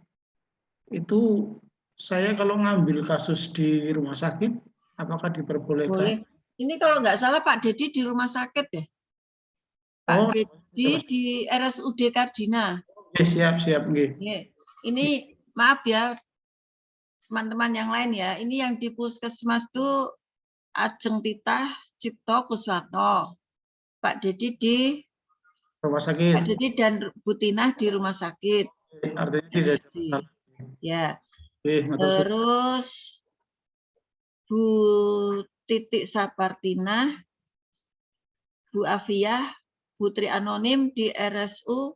itu saya kalau ngambil kasus di rumah sakit, apakah diperbolehkan? Boleh. Ini kalau nggak salah Pak Dedi di rumah sakit ya. Pak Oh, Dedi di RSUD Kardina. oke, siap, nggih. Nggih. Ini maaf ya teman-teman yang lain ya. Ini yang di puskesmas itu Ajeng Titah Cipto Kuswanto. Pak Dedi di Rumah sakit. Pak Dedi dan Bu Tinah di rumah sakit. Artinya tidak RSUD. Ya. Oke, matur suwun. Terus Bu Titik Sapartina, Bu Afiyah, Putri Anonim di RSU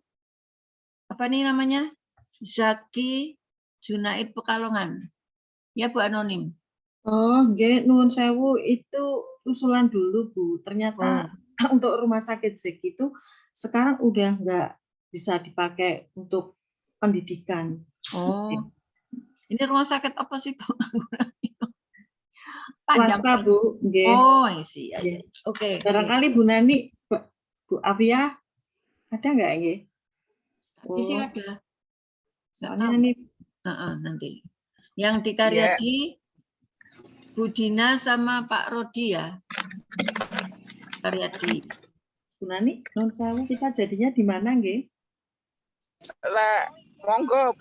apa nih namanya? Zaki Junaid Pekalongan. Ya Bu Anonim. Oh, nggih, nuwun sewu, itu usulan dulu Bu. Ternyata untuk rumah sakit ZEK itu sekarang udah nggak bisa dipakai untuk pendidikan. Oh. Ini rumah sakit apa sih Bu? Panjang. Swasta Bu, nggih. Oh, isi. Ya, ya. Oke. Barangkali Bu Nani, Bu Afia, ada nggak nggih? Di sini ada. Soalnya nih, Nanti. Yang di Karyadi, Bu Dina sama Pak Rodi ya. Karyadi. Bu Nani, non sewu kita jadinya di mana nggih? Lah, monggo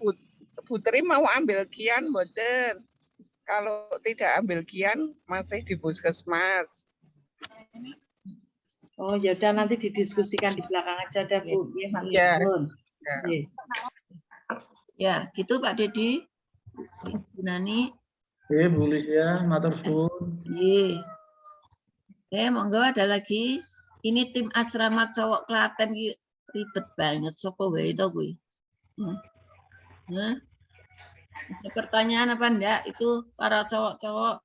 Putri mau ambil kian mboten. Kalau tidak ambil kian masih di puskesmas. Oh, ya udah nanti didiskusikan di belakang aja dah Bu. Nggih, matur Iya. nuwun. Ya. Nggih. Ya, gitu Pak Dedi. Bu Nani. Oke, Bu Lisya, matur suwun. Iya. Oke, monggo ada lagi. Ini tim asrama cowok Klaten ribet banget. Sopo wae to kuwi? Ada pertanyaan apa enggak itu para cowok-cowok?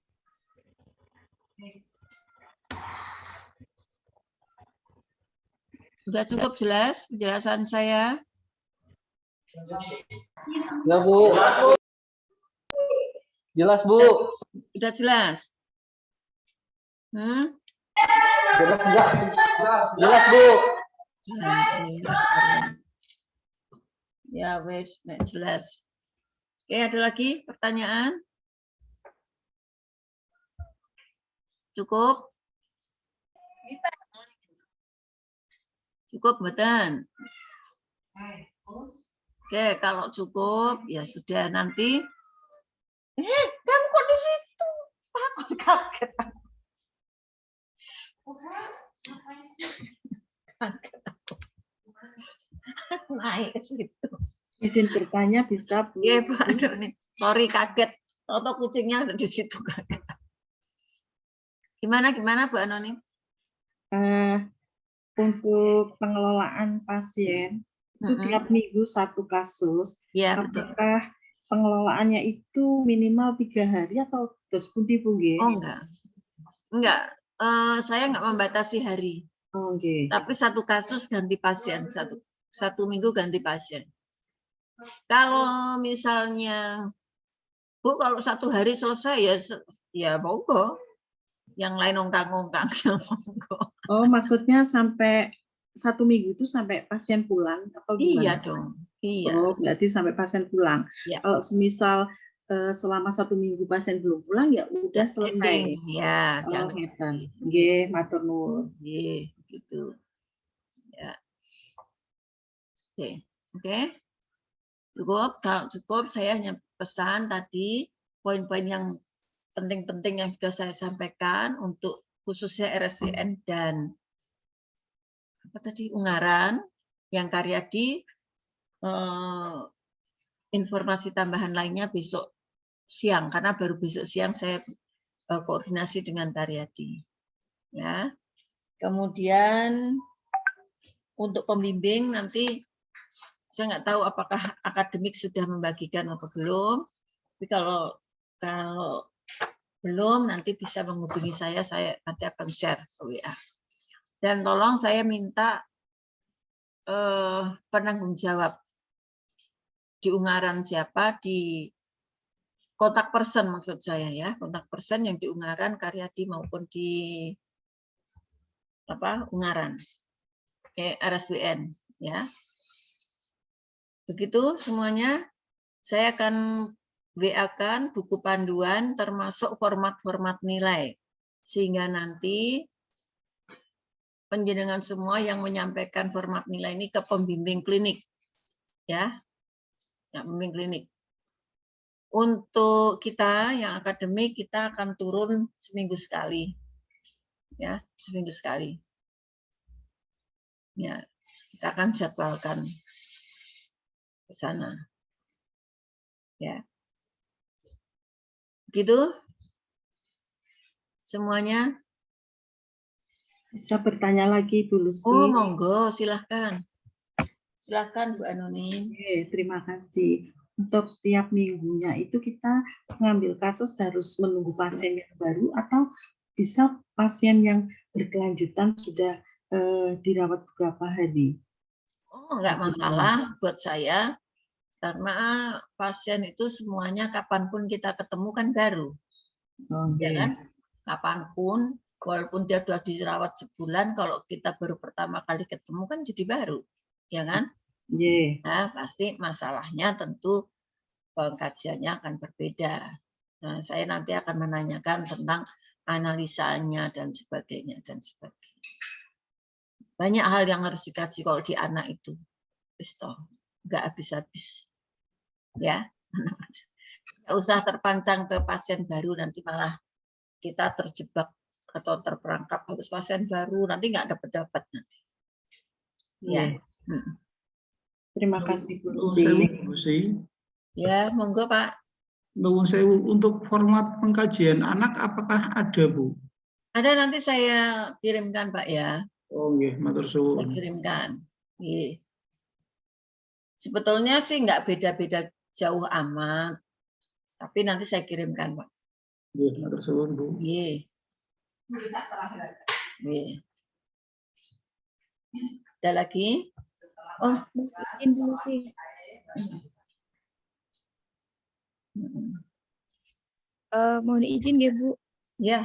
Sudah cukup jelas penjelasan saya? Ya Bu. Jelas Bu. Sudah jelas? Jelas enggak? Jelas Bu. Ya wes, nek jelas. Oke, ada lagi pertanyaan? Cukup? Cukup, betul. Oke, kalau cukup ya sudah nanti. Kamu kok di situ? Takut kaget. Naik ke situ. Izin bertanya bisa Bu. Iya, Pak. Sorry kaget. Toto kucingnya ada di situ kaget. Gimana Bu Anonim? Untuk pengelolaan pasien itu tiap minggu satu kasus. Iya, betul. Apakah pengelolaannya itu minimal 3 hari atau terus pundi Bu nggih? Oh enggak. Saya enggak membatasi hari. Oh nggih. Tapi satu kasus ganti pasien, satu minggu ganti pasien. Kalau misalnya Bu, kalau 1 hari selesai ya monggo. Yang lain ongkang-ongkang ya monggo. Oh, maksudnya sampai 1 minggu itu sampai pasien pulang atau gimana? Iya dong. Iya. Oh, berarti sampai pasien pulang. Ya. Kalau semisal selama 1 minggu pasien belum pulang ya udah selesai. Ya, Oh, hebat. Nggih, matur nuwun. Nggih, gitu. Ya. Oke. Cukup, kalau cukup saya hanya pesan tadi poin-poin yang penting-penting yang sudah saya sampaikan untuk khususnya RSWN dan apa tadi Ungaran yang Karyadi. Informasi tambahan lainnya besok siang karena baru besok siang saya koordinasi dengan Karyadi. Ya. Kemudian untuk pembimbing nanti saya nggak tahu apakah akademik sudah membagikan atau belum. Tapi kalau belum nanti bisa menghubungi saya nanti akan share ke WA. Dan tolong saya minta penanggung jawab di Ungaran siapa, di kontak person maksud saya ya, kontak person yang di Ungaran, Karyadi maupun di Ungaran, RSWN ya. Begitu semuanya. Saya akan WA-kan buku panduan termasuk format-format nilai sehingga nanti panjenengan semua yang menyampaikan format nilai ini ke pembimbing klinik ya, pembimbing klinik. Untuk kita yang akademik kita akan turun seminggu sekali ya, seminggu sekali ya, kita akan jadwalkan ke sana ya. Begitu semuanya. Bisa bertanya lagi Bu Lucy? Oh monggo, silahkan. Silahkan Bu Anonim. Oke, terima kasih. Untuk setiap minggunya itu kita mengambil kasus harus menunggu pasien yang baru atau bisa pasien yang berkelanjutan sudah dirawat beberapa hari? Oh, enggak masalah buat saya karena pasien itu semuanya kapanpun kita ketemu kan baru. Ya kan? Kapanpun, walaupun dia sudah dirawat sebulan, kalau kita baru pertama kali ketemu kan jadi baru, ya kan? Nah, pasti masalahnya tentu pengkajiannya akan berbeda. Nah, saya nanti akan menanyakan tentang analisanya dan sebagainya dan sebagainya. Banyak hal yang harus dikaji kalau di anak itu, nggak habis-habis, ya. Nggak usah terpancang ke pasien baru nanti malah kita terjebak atau terperangkap harus pasien baru nanti nggak dapat nanti. Ya. Terima kasih Bu Lucy. Ya, monggo Pak. Nuwun sewu, untuk format pengkajian anak apakah ada Bu? Ada, nanti saya kirimkan Pak ya. Oh iya, matur suwun. Saya kirimkan. Iya. Sebetulnya sih nggak beda-beda jauh amat, tapi nanti saya kirimkan Pak. Iya, matur suwun Bu. Iya. Iya. Ada lagi? Oh, izin dulu sih. Mohon izin ya Bu. Ya.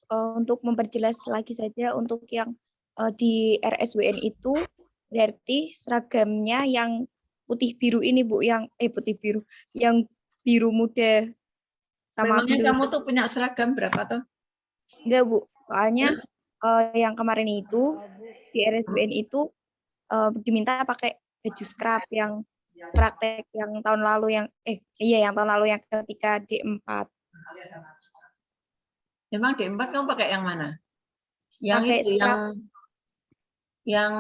Untuk memperjelas lagi saja untuk yang di RSWN itu berarti seragamnya yang putih biru ini Bu, yang putih biru, yang biru muda sama memangnya biru. Kamu tuh punya seragam berapa tuh? Enggak Bu, soalnya yang kemarin itu di RSWN itu diminta pakai baju scrub yang praktek yang tahun lalu yang yang tahun lalu yang ketika D4. Memang D4 kamu pakai yang mana? Yang pakai itu scrub. yang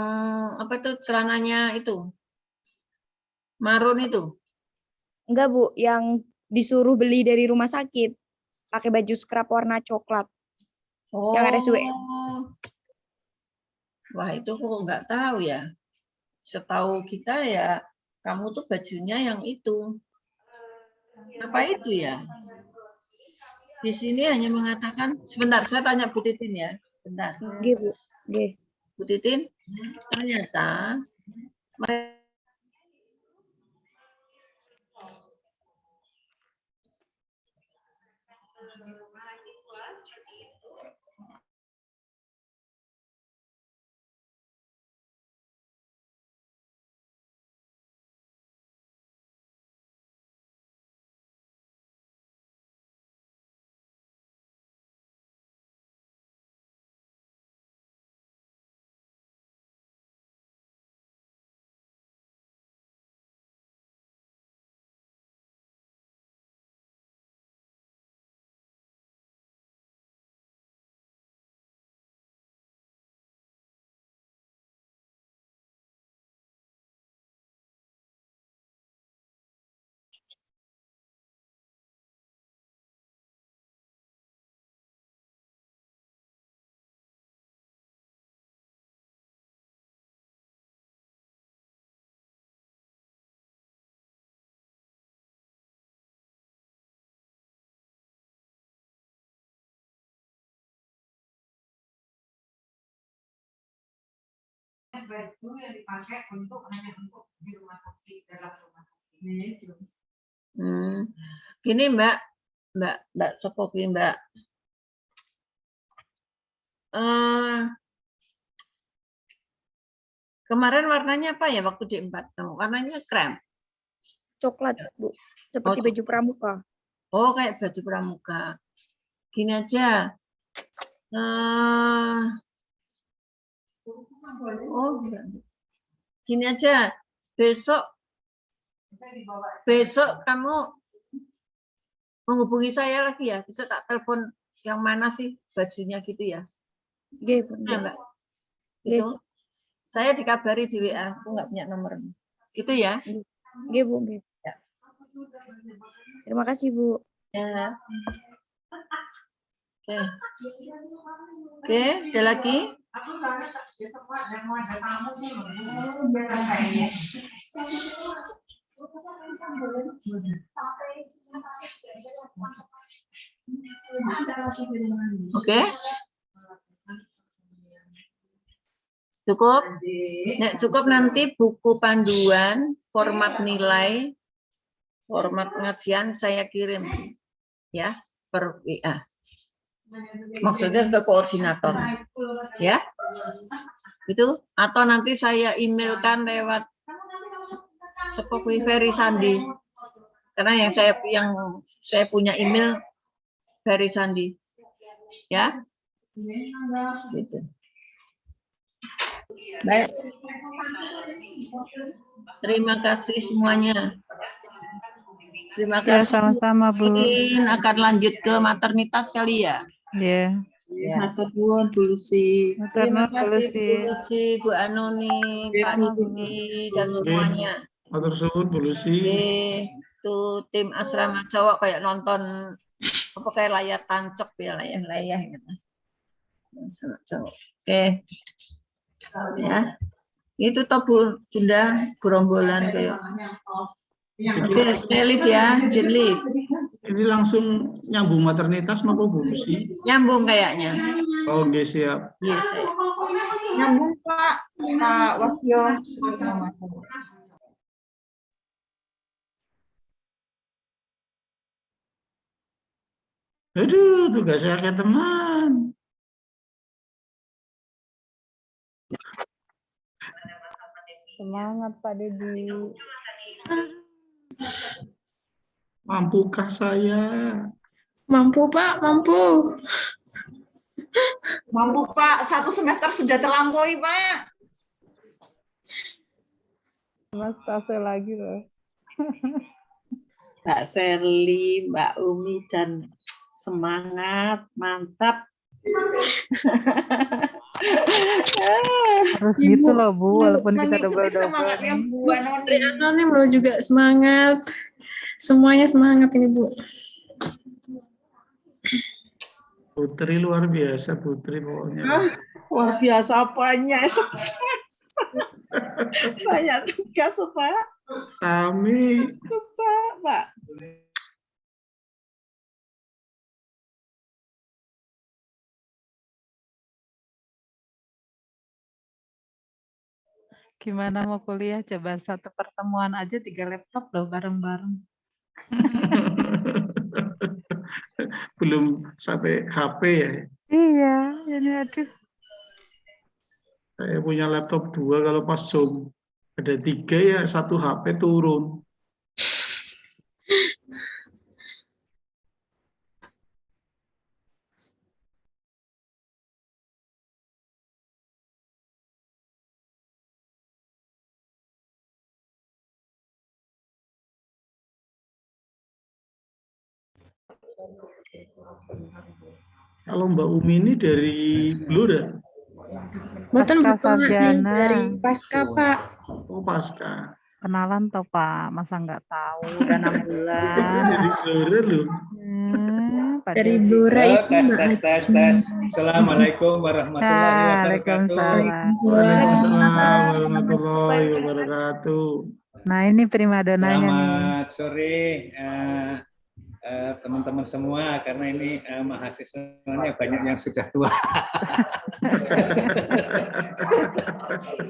apa tuh celananya itu? Marun itu? Enggak Bu, yang disuruh beli dari rumah sakit. Pakai baju scrub warna coklat. Oh. Yang RSWN. Wah, itu kok nggak tahu ya. Setahu kita ya, kamu tuh bajunya yang itu. Apa itu ya? Di sini hanya mengatakan, sebentar, saya tanya Bu Titin ya. Bentar. Oke, Bu. Oke. Bu Titin, ternyata baju yang dipakai untuk hanya untuk di rumah sakit, dalam rumah sakit. Gini Mbak Sopo kuwi, Mbak. Kemarin warnanya apa ya waktu di 4 kamu? Warnanya krem. Coklat, Bu. Seperti baju pramuka. Oh, kayak baju pramuka. Gini aja. Gini aja. Besok kamu menghubungi saya lagi ya. Bisa tak telepon yang mana sih bajunya gitu ya? Iya, Bu. Ya, Mbak. Itu. Saya dikabari di WA. Aku nggak punya nomor. Gitu ya? Iya, Bu. Ya. Terima kasih, Bu. Ya. Oke, ada lagi? Oke. Cukup? Nek cukup nanti buku panduan, format nilai, format pengajian saya kirim ya per WA. Maksudnya ke koordinator, ya, itu atau nanti saya emailkan lewat Sekopi Ferry Sandi, karena yang saya punya email Ferry Sandi, ya. Gitu. Baik, terima kasih semuanya. Terima kasih. Ya, sama-sama, Bu. Mungkin akan lanjut ke maternitas kali ya. Ya. Matur nuwun Bu Lucy. Terima kasih Bu Lucy, Bu Anoni, Pak Niki, dan semuanya. Matur suwun Bu Lucy. Itu tim asrama cowok kayak nonton apa kayak layar tancap ya, layar gitu. Asrama cowok. Oke. Ya. Itu toh Bunda gerombolan kayak. Oke, Elif ya, Jenlif. Ini langsung nyambung maternitas nopo Bu Lucy? Nyambung kayaknya. Oh, nggih siap. Yes. Nyambung Pak Wasyo. Aduh, tugasnya kayak teman. Semangat Pak Dedi. Mampukah saya? Mampu Pak, mampu. Mampu Pak, 1 semester sudah terlampaui Pak. Mas Tase lagi loh. Mbak Serly, Mbak Umi, dan semangat, mantap. Harus gitu loh Bu, walaupun kita double-double. Semangatnya Bu Anoni. Anonim loh juga semangat. Semuanya semangat ini Bu. Putri luar biasa, Putri pokoknya. Luar biasa apanya? Banyak tugas Pak. Kami. Pak. Gimana mau kuliah? Coba 1 pertemuan aja 3 laptop loh bareng-bareng. Belum sampai HP ya. Iya, jadi aduh. Saya punya laptop 2, kalau pas Zoom ada 3 ya 1 HP turun. Kalau Mbak Umi ini dari Blora? Betul Pasca Bapak, saya sarjana. dari Pasca Pak. Oh, pasca. Kenalan toh Pak, masa nggak tahu udah 6 bulan. Dari Blora loh. Pak Dari Dedi. Blora itu Mbak Tes. Assalamualaikum warahmatullahi wabarakatuh. Waalaikumsalam warahmatullahi wabarakatuh. Nah ini primadonanya nih. Selamat sore teman-teman semua, karena ini mahasiswanya banyak yang sudah tua.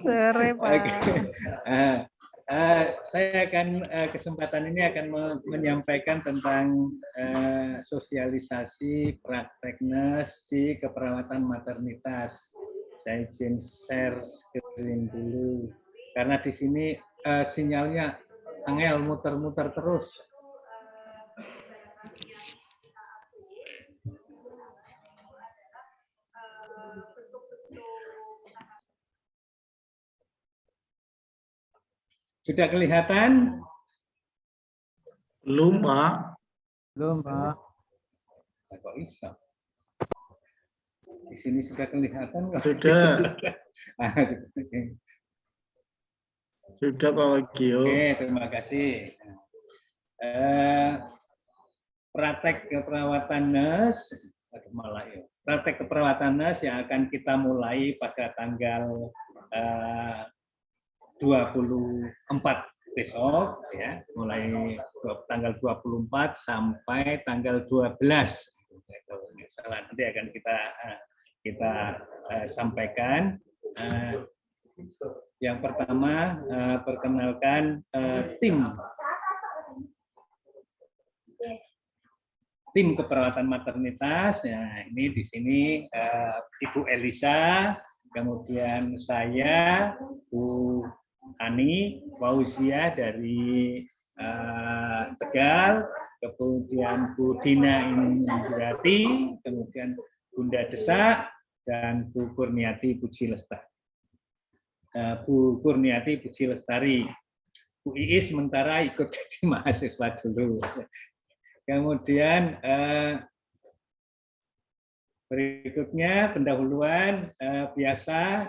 Sore Pak. Saya akan kesempatan ini akan menyampaikan tentang sosialisasi praktek nurse di keperawatan maternitas. Saya izin share screen dulu karena di sini sinyalnya angel muter-muter terus. Sudah kelihatan? Belum, Pak. Belum, Pak. Nah, kok bisa? Di sini sudah kelihatan nggak? Sudah. Sudah, Pak Wagio. Oke, terima kasih. Praktek keperawatan nurse, praktek keperawatan nurse yang akan kita mulai pada tanggal 24 besok, ya, mulai tanggal 24 sampai tanggal 12. Salah, nanti akan kita sampaikan. Yang pertama, perkenalkan tim keperawatan maternitas. Ya, ini di sini Ibu Elisa, kemudian saya, Bu Ani Fauzia dari Tegal, kemudian Bu Dina Indrati, kemudian Bunda Desak, dan Bu Kurniati Puji Lestari. Bu Kurniati Puji Lestari. Bu Iis sementara ikut jadi mahasiswa dulu. Kemudian berikutnya pendahuluan biasa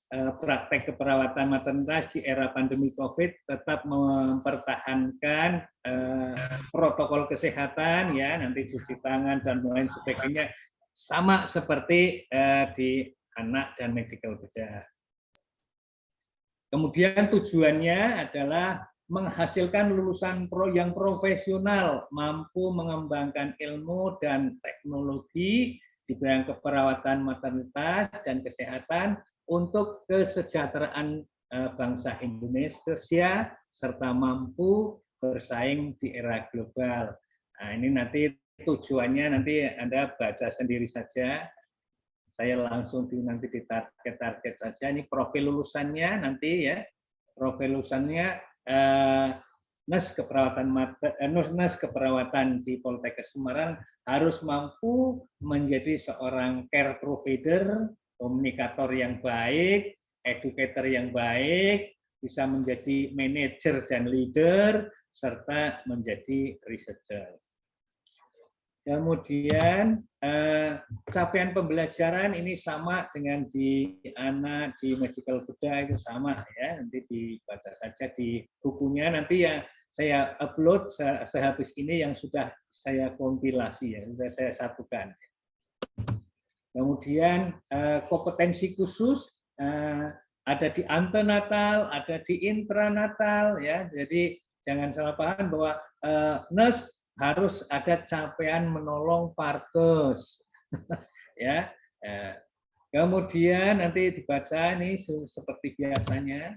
praktek keperawatan maternitas di era pandemi COVID tetap mempertahankan protokol kesehatan, ya, nanti cuci tangan dan lain sebagainya sama seperti di anak dan medical bedah. Kemudian tujuannya adalah menghasilkan lulusan yang profesional, mampu mengembangkan ilmu dan teknologi di bidang keperawatan maternitas dan kesehatan untuk kesejahteraan bangsa Indonesia serta mampu bersaing di era global. Nah, ini nanti tujuannya nanti Anda baca sendiri saja. Saya langsung nanti di target saja. Ini profil lulusannya nanti, ya. Profil lulusannya nurse keperawatan di Poltekkes Semarang harus mampu menjadi seorang care provider, komunikator yang baik, educator yang baik, bisa menjadi manajer dan leader, serta menjadi researcher. Kemudian capaian pembelajaran ini sama dengan di anak, di medical bedah itu sama, ya, nanti dibaca saja di bukunya, nanti ya saya upload sehabis ini yang sudah saya kompilasi, ya, sudah saya satukan. Kemudian kompetensi khusus ada di antenatal, ada di intranatal, ya. Jadi jangan salah paham bahwa nurse harus ada capaian menolong parkes, ya. Kemudian nanti dibaca ini seperti biasanya.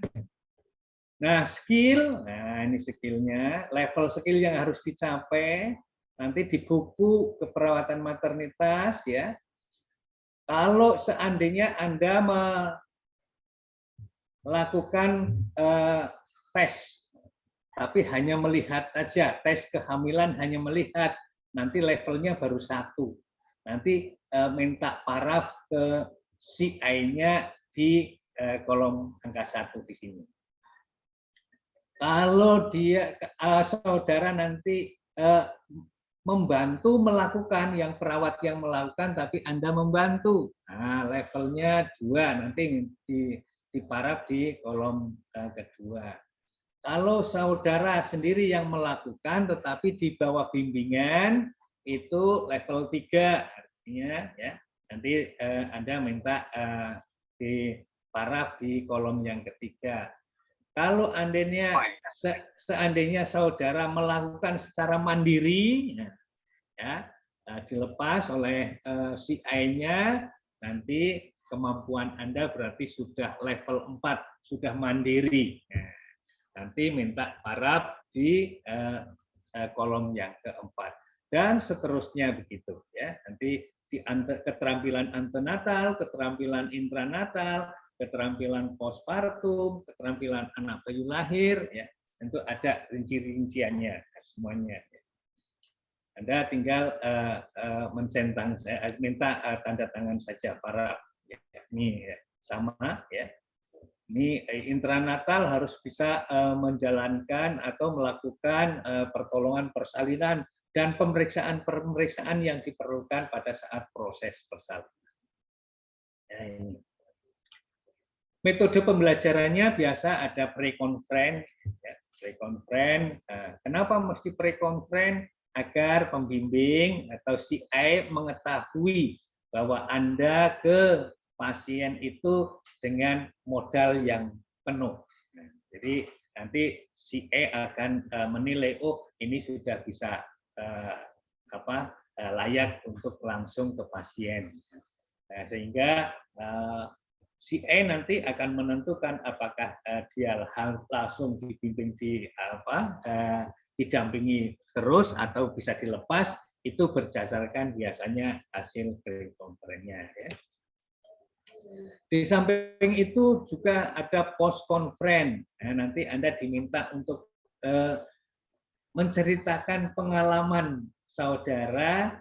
Nah, skill, nah ini skillnya, level skill yang harus dicapai nanti di buku keperawatan maternitas, ya. Kalau seandainya Anda melakukan tes, tapi hanya melihat aja, tes kehamilan hanya melihat, nanti levelnya baru 1. Nanti minta paraf ke CI-nya di kolom angka 1 di sini. Kalau dia saudara nanti membantu melakukan, yang perawat yang melakukan, tapi Anda membantu, nah levelnya 2, nanti diparaf di kolom kedua. Kalau saudara sendiri yang melakukan tetapi di bawah bimbingan itu level 3, artinya, ya, nanti Anda minta diparaf di kolom yang ketiga. Kalau seandainya saudara melakukan secara mandiri, ya, dilepas oleh CI-nya, nanti kemampuan Anda berarti sudah level 4, sudah mandiri. nanti minta paraf di kolom yang keempat, dan seterusnya begitu ya. Nanti di keterampilan antenatal, keterampilan intranatal, keterampilan postpartum, keterampilan anak bayi lahir, ya tentu ada rinci-rinciannya semuanya. Anda tinggal mencentang, minta tanda tangan saja para, ya, ini ya, sama ya. Ini intranatal harus bisa menjalankan atau melakukan pertolongan persalinan dan pemeriksaan yang diperlukan pada saat proses persalinan. Ya, ini. Metode pembelajarannya biasa ada pre-conference. Ya, pre-conference. Kenapa mesti pre-conference? Agar pembimbing atau CI mengetahui bahwa Anda ke pasien itu dengan modal yang penuh. Jadi nanti CI akan menilai, oh ini sudah bisa layak untuk langsung ke pasien. Nah, sehingga CI nanti akan menentukan apakah dia langsung dibimbing didampingi terus atau bisa dilepas, itu berdasarkan biasanya hasil pre-conference-nya. Ya. Di samping itu juga ada post-conference. Nah, nanti Anda diminta untuk menceritakan pengalaman saudara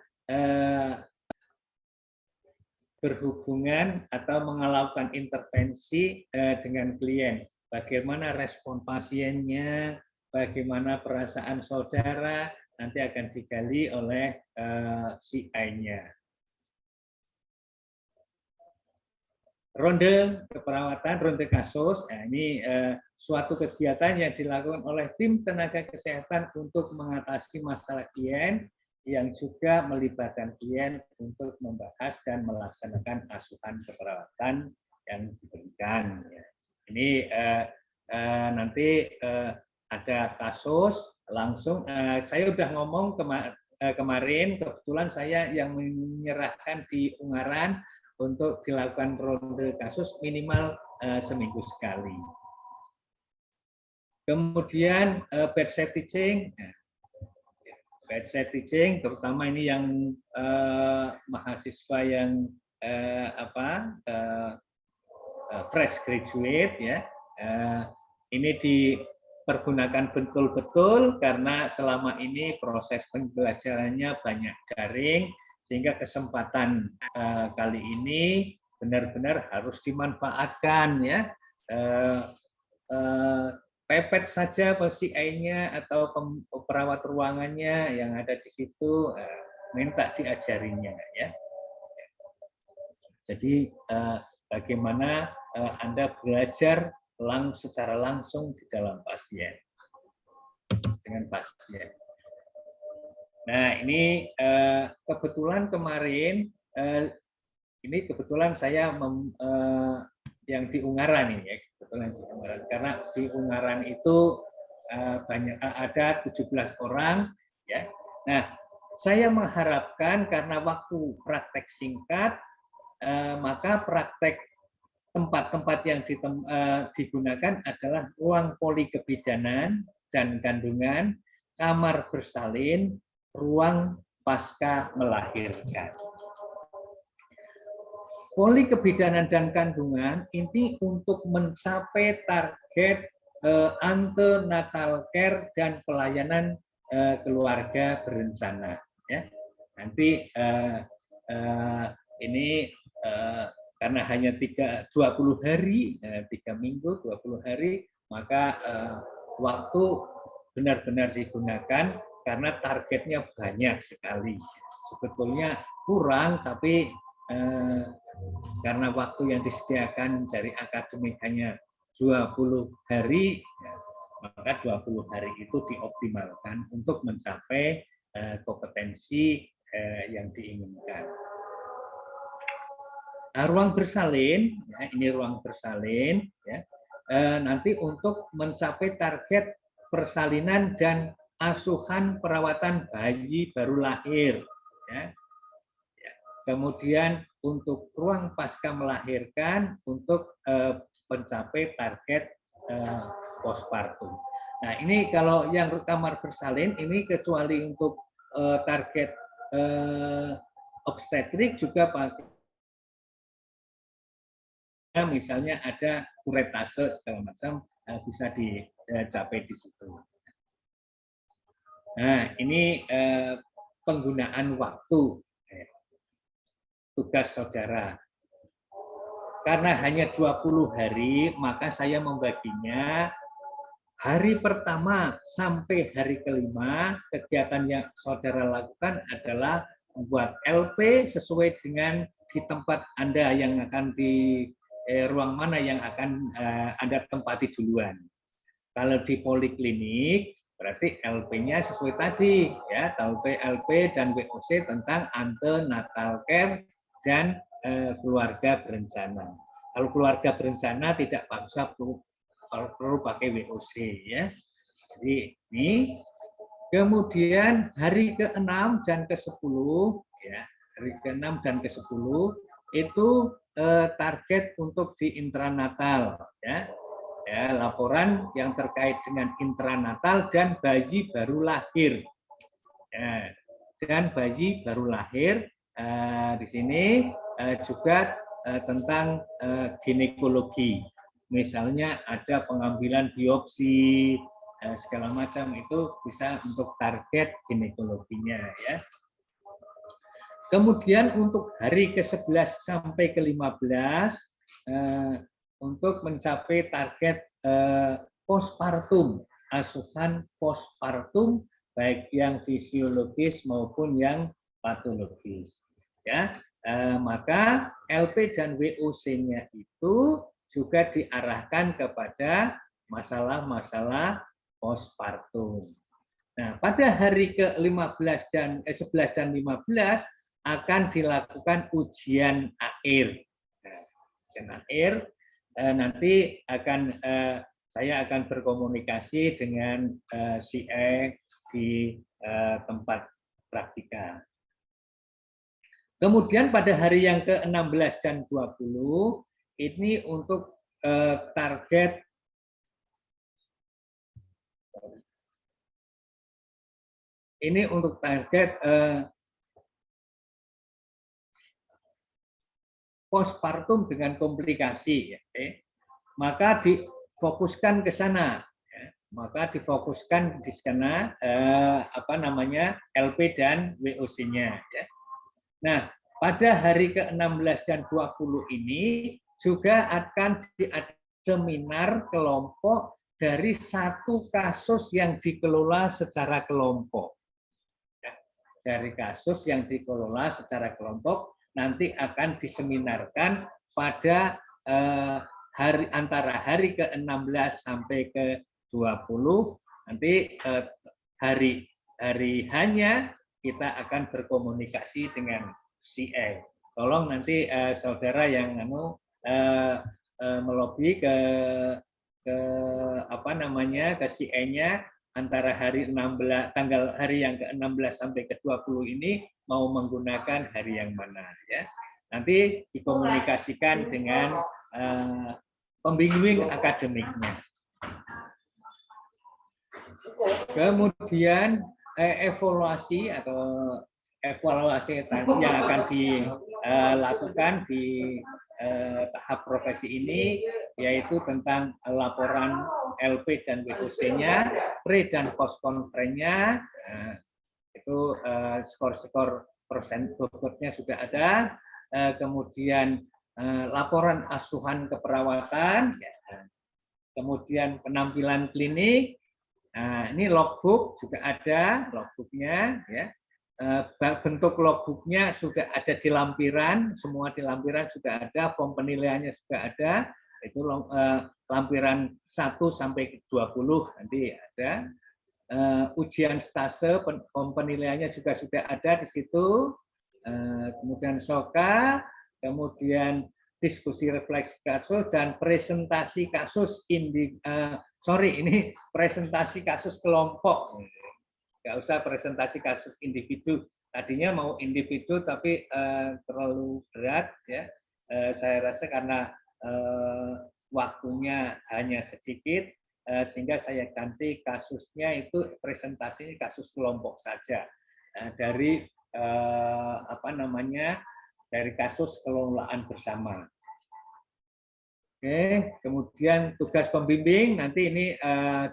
berhubungan atau melakukan intervensi dengan klien. Bagaimana respon pasiennya, bagaimana perasaan saudara, nanti akan digali oleh CI-nya. Ronde keperawatan, ronde kasus, nah ini suatu kegiatan yang dilakukan oleh tim tenaga kesehatan untuk mengatasi masalah klien, yang juga melibatkan klien untuk membahas dan melaksanakan asuhan keperawatan yang diberikan. Ini nanti ada kasus langsung, saya udah ngomong kemarin, kebetulan saya yang menyerahkan di Ungaran untuk dilakukan ronde kasus minimal seminggu sekali. Kemudian bedside teaching, bedside teaching terutama ini yang mahasiswa yang fresh graduate ya, ini dipergunakan betul-betul karena selama ini proses pembelajarannya banyak daring, sehingga kesempatan kali ini benar-benar harus dimanfaatkan ya. Pepet saja CI-nya atau perawat ruangannya yang ada di situ, minta diajarinya ya. Jadi bagaimana Anda belajar secara langsung di dalam pasien, dengan pasien. Nah ini kebetulan kemarin, ini kebetulan saya yang di Ungaran ini ya, kebetulan di Ungaran, karena di Ungaran itu banyak ada 17 orang ya. Nah saya mengharapkan karena waktu praktek singkat, maka praktek tempat-tempat yang digunakan adalah ruang polikebidanan dan kandungan, kamar bersalin, ruang pasca melahirkan. Polikebidanan dan kandungan ini untuk mencapai target antenatal care dan pelayanan keluarga berencana. Ya. Nanti ini karena hanya 20 hari, 3 minggu, 20 hari, maka waktu benar-benar digunakan karena targetnya banyak sekali. Sebetulnya kurang, tapi karena waktu yang disediakan dari akademik hanya 20 hari, maka 20 hari itu dioptimalkan untuk mencapai kompetensi yang diinginkan. Ruang bersalin, ya, ini ruang bersalin, ya, nanti untuk mencapai target persalinan dan asuhan perawatan bayi baru lahir. Ya. Kemudian untuk ruang pasca melahirkan untuk mencapai target postpartum. Nah, ini kalau yang kamar bersalin ini kecuali untuk target obstetrik juga pakai, misalnya ada kuretase segala macam bisa dicapai di situ. Nah, ini penggunaan waktu tugas saudara. Karena hanya 20 hari, maka saya membaginya hari pertama sampai hari kelima, kegiatan yang saudara lakukan adalah membuat LP sesuai dengan di tempat Anda yang akan di ruang mana yang akan Anda tempati duluan. Kalau di poliklinik, berarti LP-nya sesuai tadi, ya, LP dan WOC tentang antenatal care dan keluarga berencana. Kalau keluarga berencana tidak paksa perlu pakai WOC, ya. Jadi ini kemudian hari ke-6 dan ke-10, ya, hari ke-6 dan ke-10 itu target untuk di intranatal, ya. Ya, laporan yang terkait dengan intranatal dan bayi baru lahir. Ya, dan bayi baru lahir di sini juga tentang ginekologi. Misalnya ada pengambilan biopsi segala macam, itu bisa untuk target ginekologinya, ya. Kemudian untuk hari ke-11 sampai ke-15 untuk mencapai target postpartum, asuhan postpartum baik yang fisiologis maupun yang patologis, ya. Maka LP dan WOC-nya itu juga diarahkan kepada masalah-masalah postpartum. Nah, pada hari ke-15 dan 11 dan 15 akan dilakukan ujian air. Nah, ujian air nanti akan saya akan berkomunikasi dengan CE di tempat praktika. Kemudian pada hari yang ke-16 dan 20 ini untuk target postpartum dengan komplikasi, ya. Maka difokuskan ke sana, ya. Maka difokuskan di sana LP dan WOC-nya, ya. Nah, pada hari ke-16 dan 20 ini juga akan ada seminar kelompok dari satu kasus yang dikelola secara kelompok. Ya, dari kasus yang dikelola secara kelompok nanti akan diseminarkan pada antara hari ke-16 sampai ke-20. Nanti hari hanya kita akan berkomunikasi dengan CE. Tolong nanti saudara yang melobi ke CE-nya antara hari 16 hari yang ke-16 sampai ke-20 ini mau menggunakan hari yang mana, ya. Nanti dikomunikasikan dengan pembimbing akademiknya. Kemudian evaluasi yang akan dilakukan di tahap profesi ini, yaitu tentang laporan LP dan WOC-nya, pre dan post conference-nya, itu skor-skor persen bobotnya sudah ada, kemudian laporan asuhan keperawatan, kemudian penampilan klinik. Nah, ini logbook juga ada, logbooknya, ya. Bentuk logbooknya sudah ada di lampiran, semua di lampiran sudah ada, form penilaiannya sudah ada, itu lampiran 1 sampai 20 nanti ada. Ujian stase, form penilaiannya juga sudah ada di situ. Kemudian SOKA, kemudian diskusi refleksi kasus dan presentasi kasus ini presentasi kasus kelompok. Nggak usah presentasi kasus individu. Tadinya mau individu tapi terlalu berat, ya. Saya rasa karena waktunya hanya sedikit, sehingga saya ganti kasusnya itu presentasi kasus kelompok saja dari dari kasus kelolaan bersama. Oke, kemudian tugas pembimbing nanti ini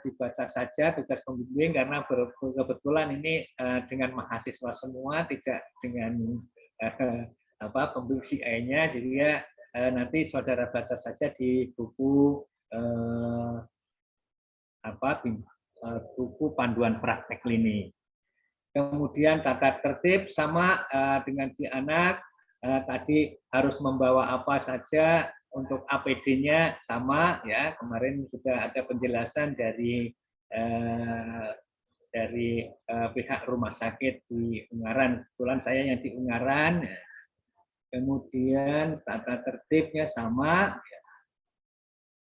dibaca saja tugas pembimbing karena kebetulan ini dengan mahasiswa semua, tidak dengan pembimbing CI-nya, jadi ya nanti saudara baca saja di buku buku panduan praktek klinik. Kemudian tata tertib sama dengan di anak tadi harus membawa apa saja. Untuk APD-nya sama ya, kemarin sudah ada penjelasan dari pihak rumah sakit di Ungaran, kebetulan saya yang di Ungaran. Kemudian tata tertibnya sama.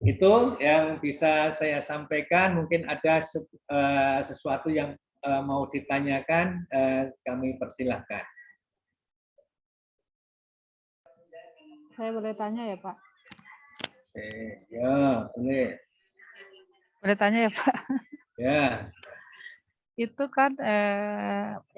Itu yang bisa saya sampaikan. Mungkin ada sesuatu yang mau ditanyakan, kami persilahkan. Saya boleh tanya ya, Pak? Ya, boleh. Boleh tanya ya, Pak? Ya. Itu kan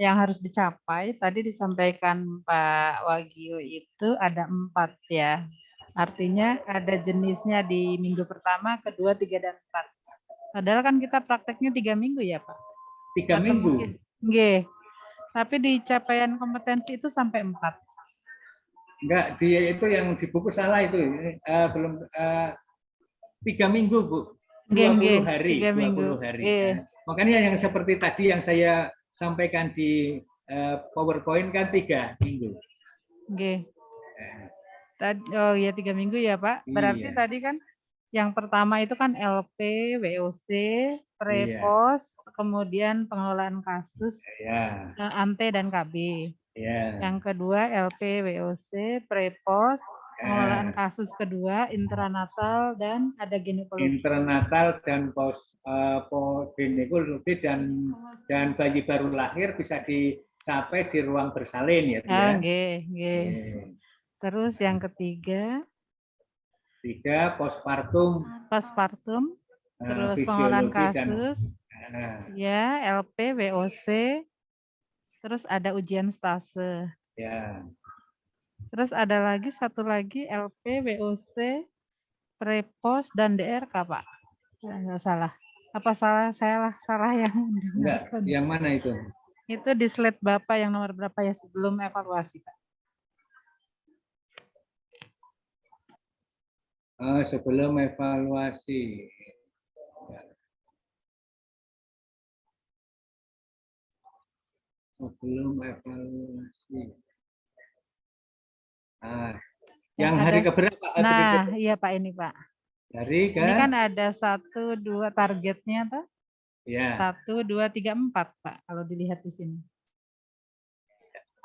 yang harus dicapai, tadi disampaikan Pak Wagio itu ada 4 ya. Artinya ada jenisnya di minggu pertama, kedua, 3, dan 4. Padahal kan kita prakteknya 3 minggu ya, Pak? 3 minggu? Nggih. Tapi di capaian kompetensi itu sampai 4. Enggak, dia itu yang di buku salah itu. Belum 3 minggu, Bu. 20 hari. 20 hari. Makanya yang seperti tadi yang saya sampaikan di PowerPoint kan 3 minggu. Oke. Oh ya 3 minggu ya Pak. Berarti tadi kan yang pertama itu kan LP, WOC, Prepos, kemudian pengelolaan kasus, ANTE dan KB. Yang kedua LP, WOC, Prepos, pengelolaan kasus kedua, intranatal, dan ada ginekologi. Intranatal dan ginekologi dan bayi baru lahir bisa dicapai di ruang bersalin ya. Terus yang ketiga? 3 postpartum. Postpartum, terus pengelolaan kasus, ya LP, WOC, terus ada ujian stase. Ya. Terus ada lagi satu lagi LP, WOC, Prepos, dan DRK, Pak. Enggak salah. Apa salah saya salah yang enggak? Yang mana itu? Itu di slide Bapak yang nomor berapa ya sebelum evaluasi, Pak? Sebelum evaluasi. Sebelum evaluasi. Yang hari keberapa? Nah, iya Pak ini Pak. Dari ini kan ada 1, 2 targetnya tuh. Ya. 1, 2, 3, 4 Pak. Kalau dilihat di sini.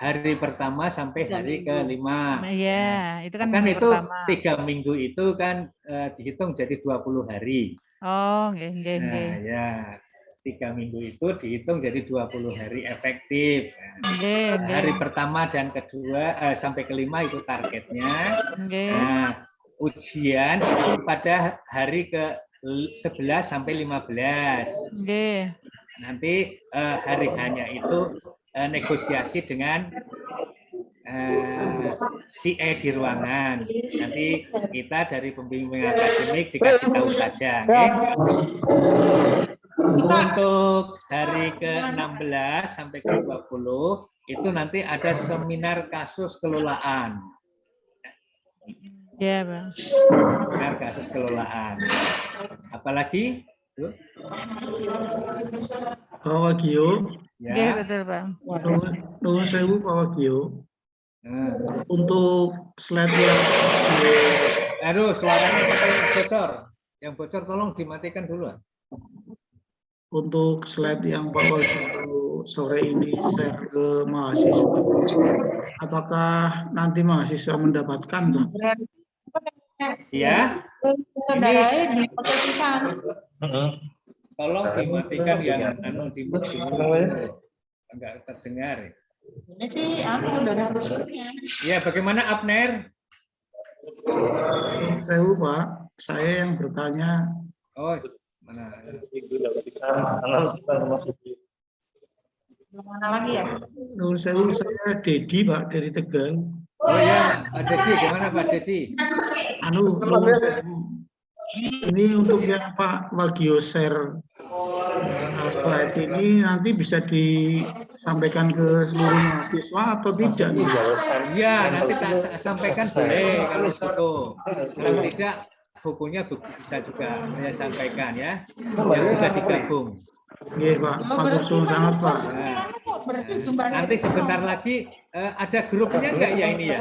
Hari pertama sampai hari ke-5. Iya, itu kan itu pertama. 3 minggu itu kan dihitung jadi 20 hari. Oh, nah, ya. 3 minggu itu dihitung jadi 20 hari efektif. Hari pertama dan kedua sampai ke-5 itu targetnya. Nah, ujian itu pada hari ke-11 sampai 15. Nanti hari hanya itu negosiasi dengan CE di ruangan. Nanti kita dari pembimbing akademik dikasih tahu saja. Untuk hari ke-16 sampai ke-20 itu nanti ada seminar kasus kelolaan. Iya, Bang. Seminar kasus kelolaan. Apalagi? Pak Wagio. Ya, betul, Bang. Nuwun sewu Pak Wagio. Untuk slide yang aduh, suaranya sampai bocor. Yang bocor tolong dimatikan dulu. Untuk slide yang Pak Wagio sore ini share ke mahasiswa, apakah nanti mahasiswa mendapatkan, Pak? Iya. Ini tolong dimatikan yang dimatikan. Enggak terdengar. Ini sih udah harusnya. Ya, bagaimana Abner? Sewu Pak, saya yang bertanya. Oh, Mana? Mana lagi ya? Nuhun sewu, saya Dedi Pak dari Tegal. Oh ya, Pak Dedi, gimana Pak Dedi? Anu, nuhun sewu. Ini untuk yang Pak Wagio share slide ini nanti bisa disampaikan ke seluruh mahasiswa atau tidak nih? Iya, nanti tak sampaikan boleh kalau butuh. Kalau tidak, bukunya bisa juga saya sampaikan ya, yang sudah digabung. Iya Pak, matur suwun sangat Pak. Nah, nanti sebentar lagi ada grupnya enggak ya ini ya?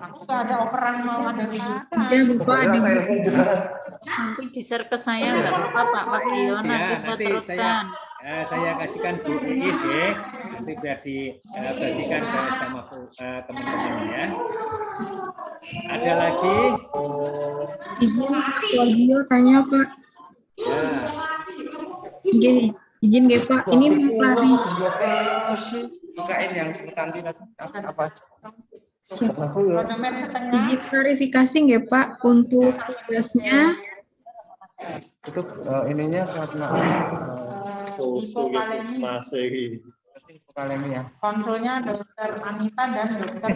Aku nggak ada operan mau ada video. Ada Bapak, ada Nanti di-share ke saya nggak apa-apa Pak Wagio, nanti Ya, saya nanti teruskan. saya kasihkan Bu Iis ya, nanti biar dibagikan ke sama teman-teman ya. Ada lagi? izin Pak Wagio tanya Pak. Ya. Nggih, izin nggih Pak. Ini mau Bukain yang nanti apa? Siap. Rodamer setengah. Izin klarifikasi nggih Pak untuk tugasnya. Itu ininya karena hipokalemi ya. Konsulnya Dokter Anita dan Dokter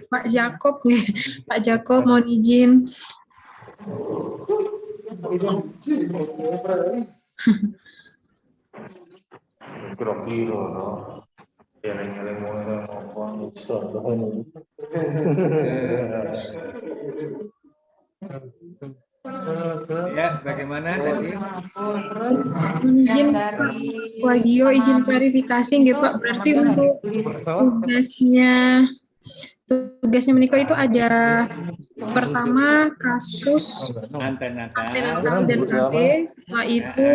Pak Jakob nggih. Pak Jakob mohon izin. Kira-kira no. Eling-eling mulai ngomong iso. Ya, bagaimana tadi? Mohon izin Pak Wagio, izin klarifikasi nggih Pak. Berarti untuk tugasnya menikah itu ada pertama kasus antenatal dan KB, setelah itu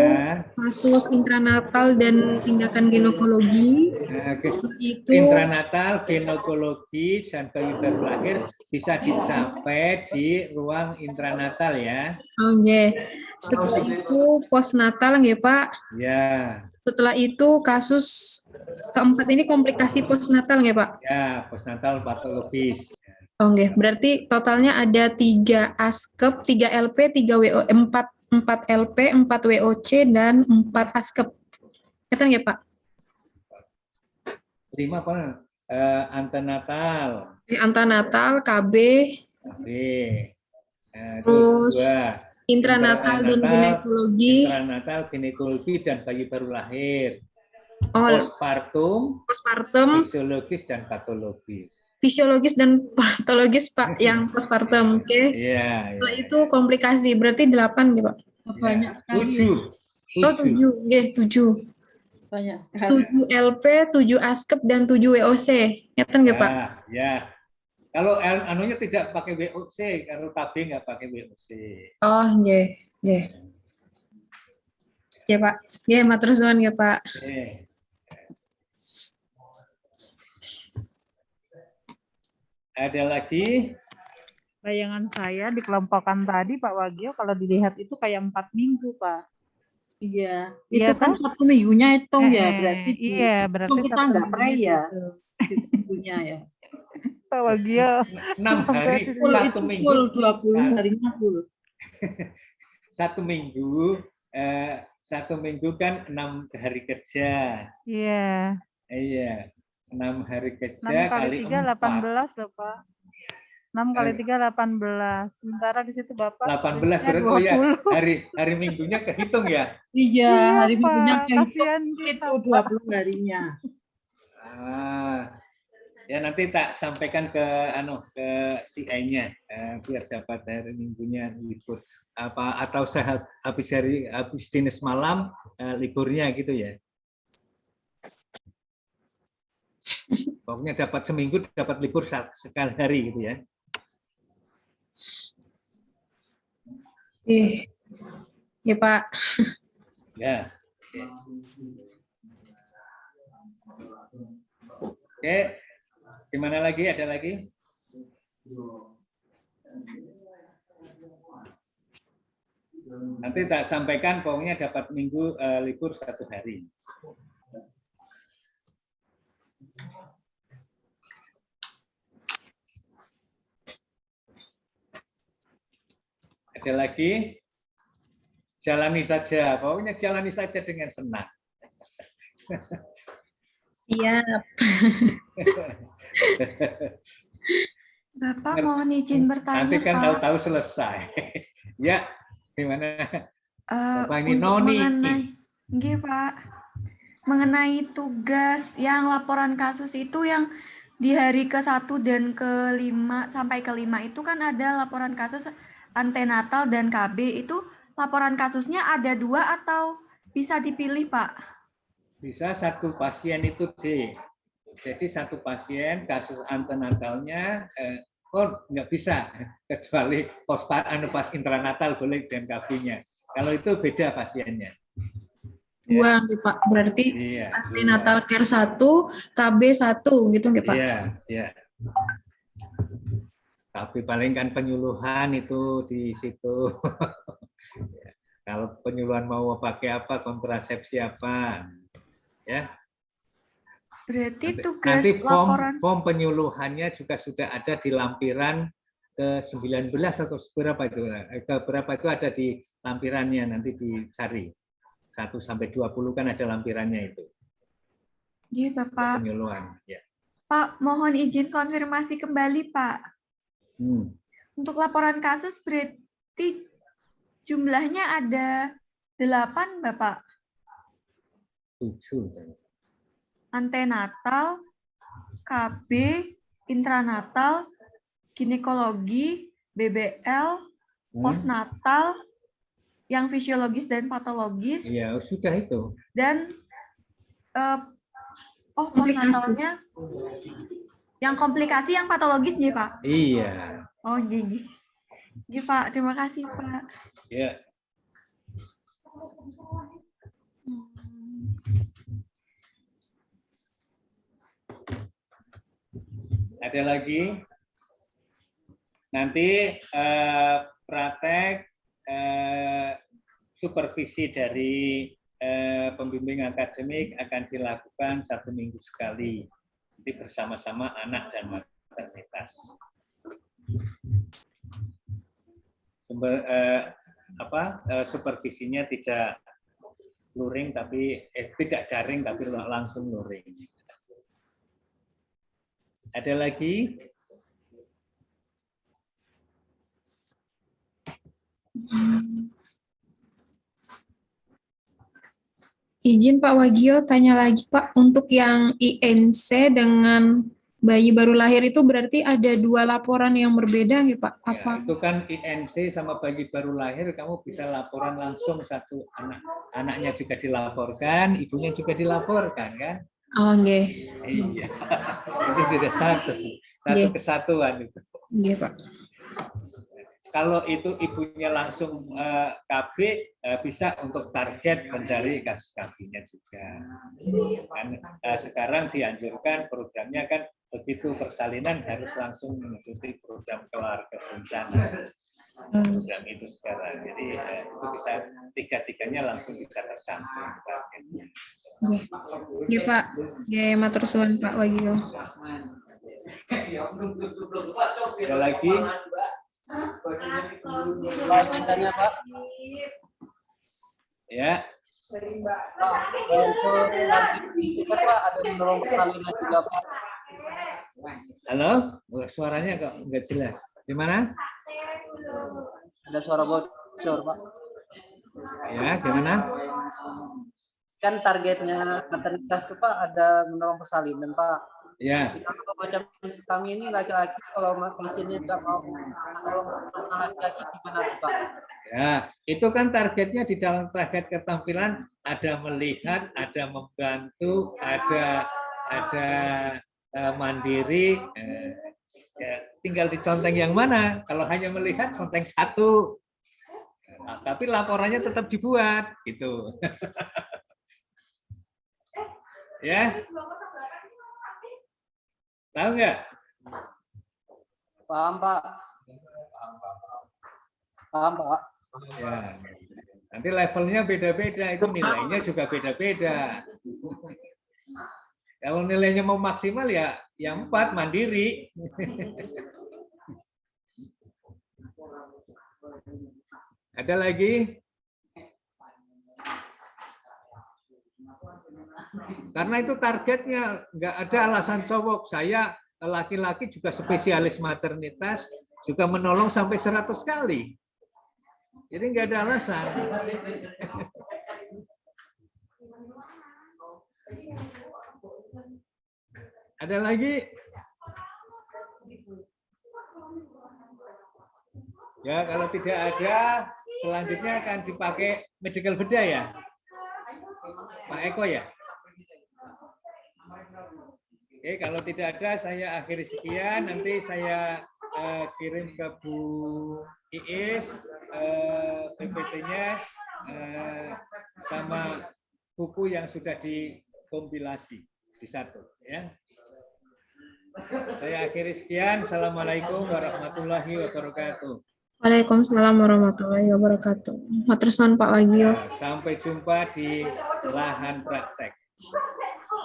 kasus intranatal dan tindakan ginekologi, itu Intranatal, ginekologi, dan bayi baru lahir bisa dicapai di ruang intranatal ya. Oke. Setelah itu postnatal nggih Pak. Ya. Setelah itu kasus keempat ini komplikasi postnatal nggih Pak? Ya, postnatal patologis. Oke, berarti totalnya ada 3 ASKEP, 3 LP, 3 WO, 4 LP, 4 WOC, dan 4 ASKEP. Ngerti nggak Pak? 5 apa? Antenatal. Antenatal, KB, terus intranatal dan ginekologi. Intranatal, ginekologi, dan bayi baru lahir. Oh, postpartum, fisiologis, dan patologis. Fisiologis dan patologis Pak, yang postpartum, oke? Iya. Setelah itu komplikasi, berarti 8 nih Pak? Banyak sekali. 7. Oh 7, nggih 7. Banyak sekali. 7 LP, 7 ASKEP, dan 7 WOC. Ngerti nggak Pak? Ya. Kalau anunya tidak pakai WOC, kalau KB nggak pakai WOC. Oh, nggih, nggih. Ya Pak, nggih matur suwun nggih Pak. Ada lagi? Bayangan saya di kelompokan tadi Pak Wagio kalau dilihat itu kayak 4 minggu Pak. Iya, Iya itu kan toh? 1 minggunya hitung ya, berarti Iya, berarti kita 1 nggak pray ya, minggu. minggunya ya. Pak Wagio. 6 hari, Full 1 itu minggu. full, 20 harinya full. 1 minggu, 1 minggu kan 6 hari kerja. Iya. Iya, 6 hari 6 kerja kali 3 4. 18 loh Pak. 6 kali 3 18. Sementara di situ Bapak 18 tulisnya berarti oh ya 20. hari minggunya kehitung ya. Iya, hari Pak, minggunya kasihan itu kita, Pak. 20 harinya. Ya nanti tak sampaikan ke si A-nya biar dapat hari minggunya libur apa atau habis dinas malam liburnya gitu ya. Pokoknya dapat seminggu dapat libur sekali hari gitu ya. Ya Pak. Ya. Oke. Gimana lagi? Ada lagi? Nanti tak sampaikan pokoknya dapat minggu libur 1 hari. Ada lagi? jalani saja, pokoknya jalani saja dengan senang. Siap. Bapak mohon izin bertanya, Nanti kan Pak. tahu-tahu selesai. Ya, gimana? Bapak ini Untuk Noni. nggih, Pak. Mengenai tugas yang laporan kasus itu yang di hari ke-1 dan ke-5 sampai ke-5 itu kan ada laporan kasus antenatal dan KB. Itu laporan kasusnya ada 2 atau bisa dipilih, Pak? Bisa satu pasien itu jadi satu pasien kasus antenatalnya nggak bisa kecuali pas intranatal boleh dengan KB-nya. Kalau itu beda pasiennya. Dua nih Pak, berarti Iya, antenatal care 1, KB 1 gitu nggih Pak? Iya, iya. Tapi paling kan penyuluhan itu di situ. Kalau penyuluhan mau pakai apa, kontrasepsi apa, ya. Berarti tugas Nanti laporan form penyuluhannya juga sudah ada di lampiran ke-19 atau berapa itu? Berapa itu ada di lampirannya, nanti dicari. 1 sampai 20 kan ada lampirannya itu. Iya, Bapak. Penyuluhan, ya. Pak, mohon izin konfirmasi kembali, Pak. Untuk laporan kasus berarti jumlahnya ada 8, Bapak. 7. Antenatal, KB, intranatal, ginekologi, BBL, postnatal, yang fisiologis dan patologis. Iya, sudah itu. Dan postnatalnya yang komplikasi yang patologis nih, Pak? Iya. Oh, gini. Gini, Pak. Terima kasih, Pak. Ya. Ada lagi? Nanti praktek supervisi dari pembimbing akademik akan dilakukan 1 minggu sekali. Nanti bersama-sama anak dan maternitas. Supervisinya tidak luring tapi tidak daring tapi langsung luring. Ada lagi? Izin Pak Wagio tanya lagi Pak, untuk yang INC dengan bayi baru lahir itu berarti ada 2 laporan yang berbeda nggih Pak? Apa? Ya, itu kan INC sama bayi baru lahir, kamu bisa laporan langsung satu anaknya juga dilaporkan, ibunya juga dilaporkan kan? Oh nggih. Iya, itu sudah satu kesatuan itu. Nggih Pak. Kalau itu ibunya langsung KB, bisa untuk target mencari kasus KB-nya juga. Kan, sekarang dianjurkan programnya kan begitu persalinan harus langsung mengikuti program keluarga berencana. Program itu sekarang. Jadi itu bisa tiga-tiganya langsung bisa tercapai targetnya. Nggih Pak. Nggih matur suwun Pak Wagio. Ada lagi? Lanjutannya Pak. Ya. Untuk kita Pak ada mendorong persalinan juga Pak. Halo, suaranya kok nggak jelas. Di mana? Ada suara bocor Pak. Ya, gimana? Kan targetnya maternitas itu Pak ada mendorong persalinan Pak. Ya. Kalau macam kami ini laki-laki, kalau pasiennya nggak mau, kalau laki-laki gimana Pak? Ya, itu kan targetnya di dalam target keterampilan ada melihat, ada membantu, ada mandiri. Ya, tinggal diconteng yang mana. Kalau hanya melihat, conteng 1. Nah, tapi laporannya tetap dibuat, gitu. Ya. Tahu nggak? Paham Pak. Paham Pak. Ya. Nanti levelnya beda-beda, itu nilainya juga beda-beda. Kalau nilainya mau maksimal ya yang 4 mandiri. Ada lagi? Karena itu targetnya, nggak ada alasan cowok. Saya laki-laki juga spesialis maternitas, juga menolong sampai 100 kali. Jadi nggak ada alasan. Ada lagi? Ya, kalau tidak ada, selanjutnya akan dipakai medical bedah ya, Pak Eko ya. Oke, kalau tidak ada, saya akhiri sekian. Nanti saya kirim ke Bu Iis PPT-nya sama buku yang sudah dikompilasi di satu. Ya. Saya akhiri sekian. Assalamualaikum warahmatullahi wabarakatuh. Waalaikumsalam warahmatullahi wabarakatuh. Matur suwun Pak Wagio. Sampai jumpa di lahan praktek.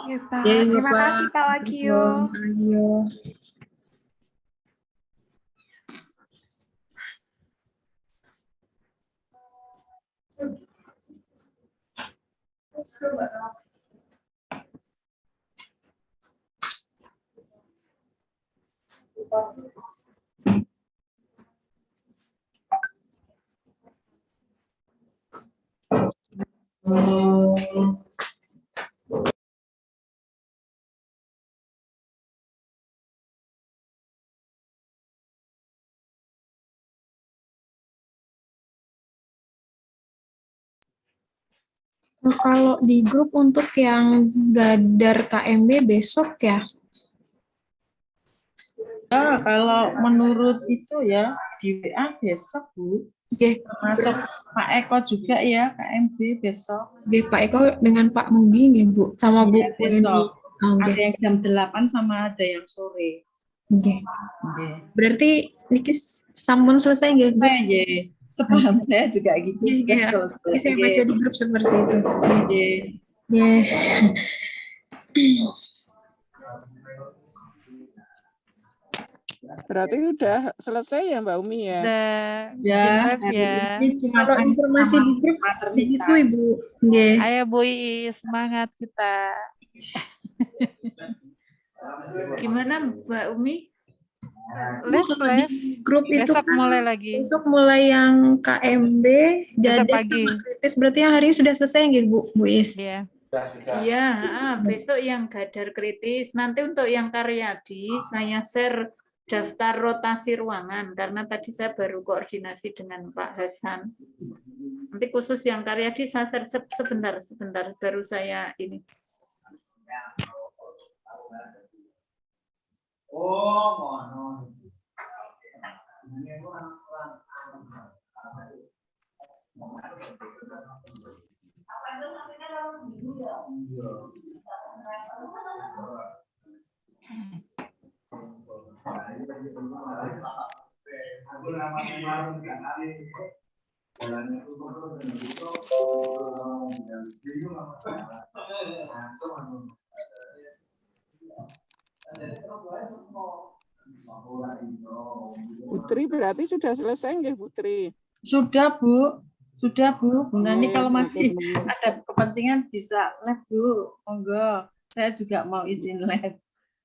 Ya, Pak. Ya, Terima Pak. kasih Pak Wagio. Pak Wagio. Kalau di grup untuk yang Gadar KMB besok ya? Ya, kalau menurut itu ya di WA besok Bu. Termasuk Pak Eko juga ya KMB besok. Oke, Pak Eko dengan Pak Mugi nih Bu, sama Bu Ya, besok. Oh, Ada yang jam 8 sama ada yang sore. Oke. Oke. Berarti niki sampun selesai nggih, Bu? Iya. Sebelum saya juga gitu. Iya, saya baca di grup seperti itu. Iya. Berarti udah selesai ya Mbak Umi ya? Ya, Kalau informasi di grup begitu Ibu. Nggih. Ayo Bu Iis, semangat kita. Gimana Mbak Umi? Bu, kalau di grup itu Besok kan mulai lagi. besok mulai yang KMB, Besok Gadar pagi. sama kritis. Berarti yang hari ini sudah selesai nggih Bu Is? Iya. Iya, besok yang Gadar kritis. Nanti untuk yang Karyadi saya share daftar rotasi ruangan karena tadi saya baru koordinasi dengan Pak Hasan. Nanti khusus yang Karyadi saya share sebentar baru saya ini. Putri berarti sudah selesai nggih Putri? Sudah Bu. Sudah Bu. Bu Nani kalau masih ada kepentingan bisa live Bu. Monggo. Saya juga mau izin live.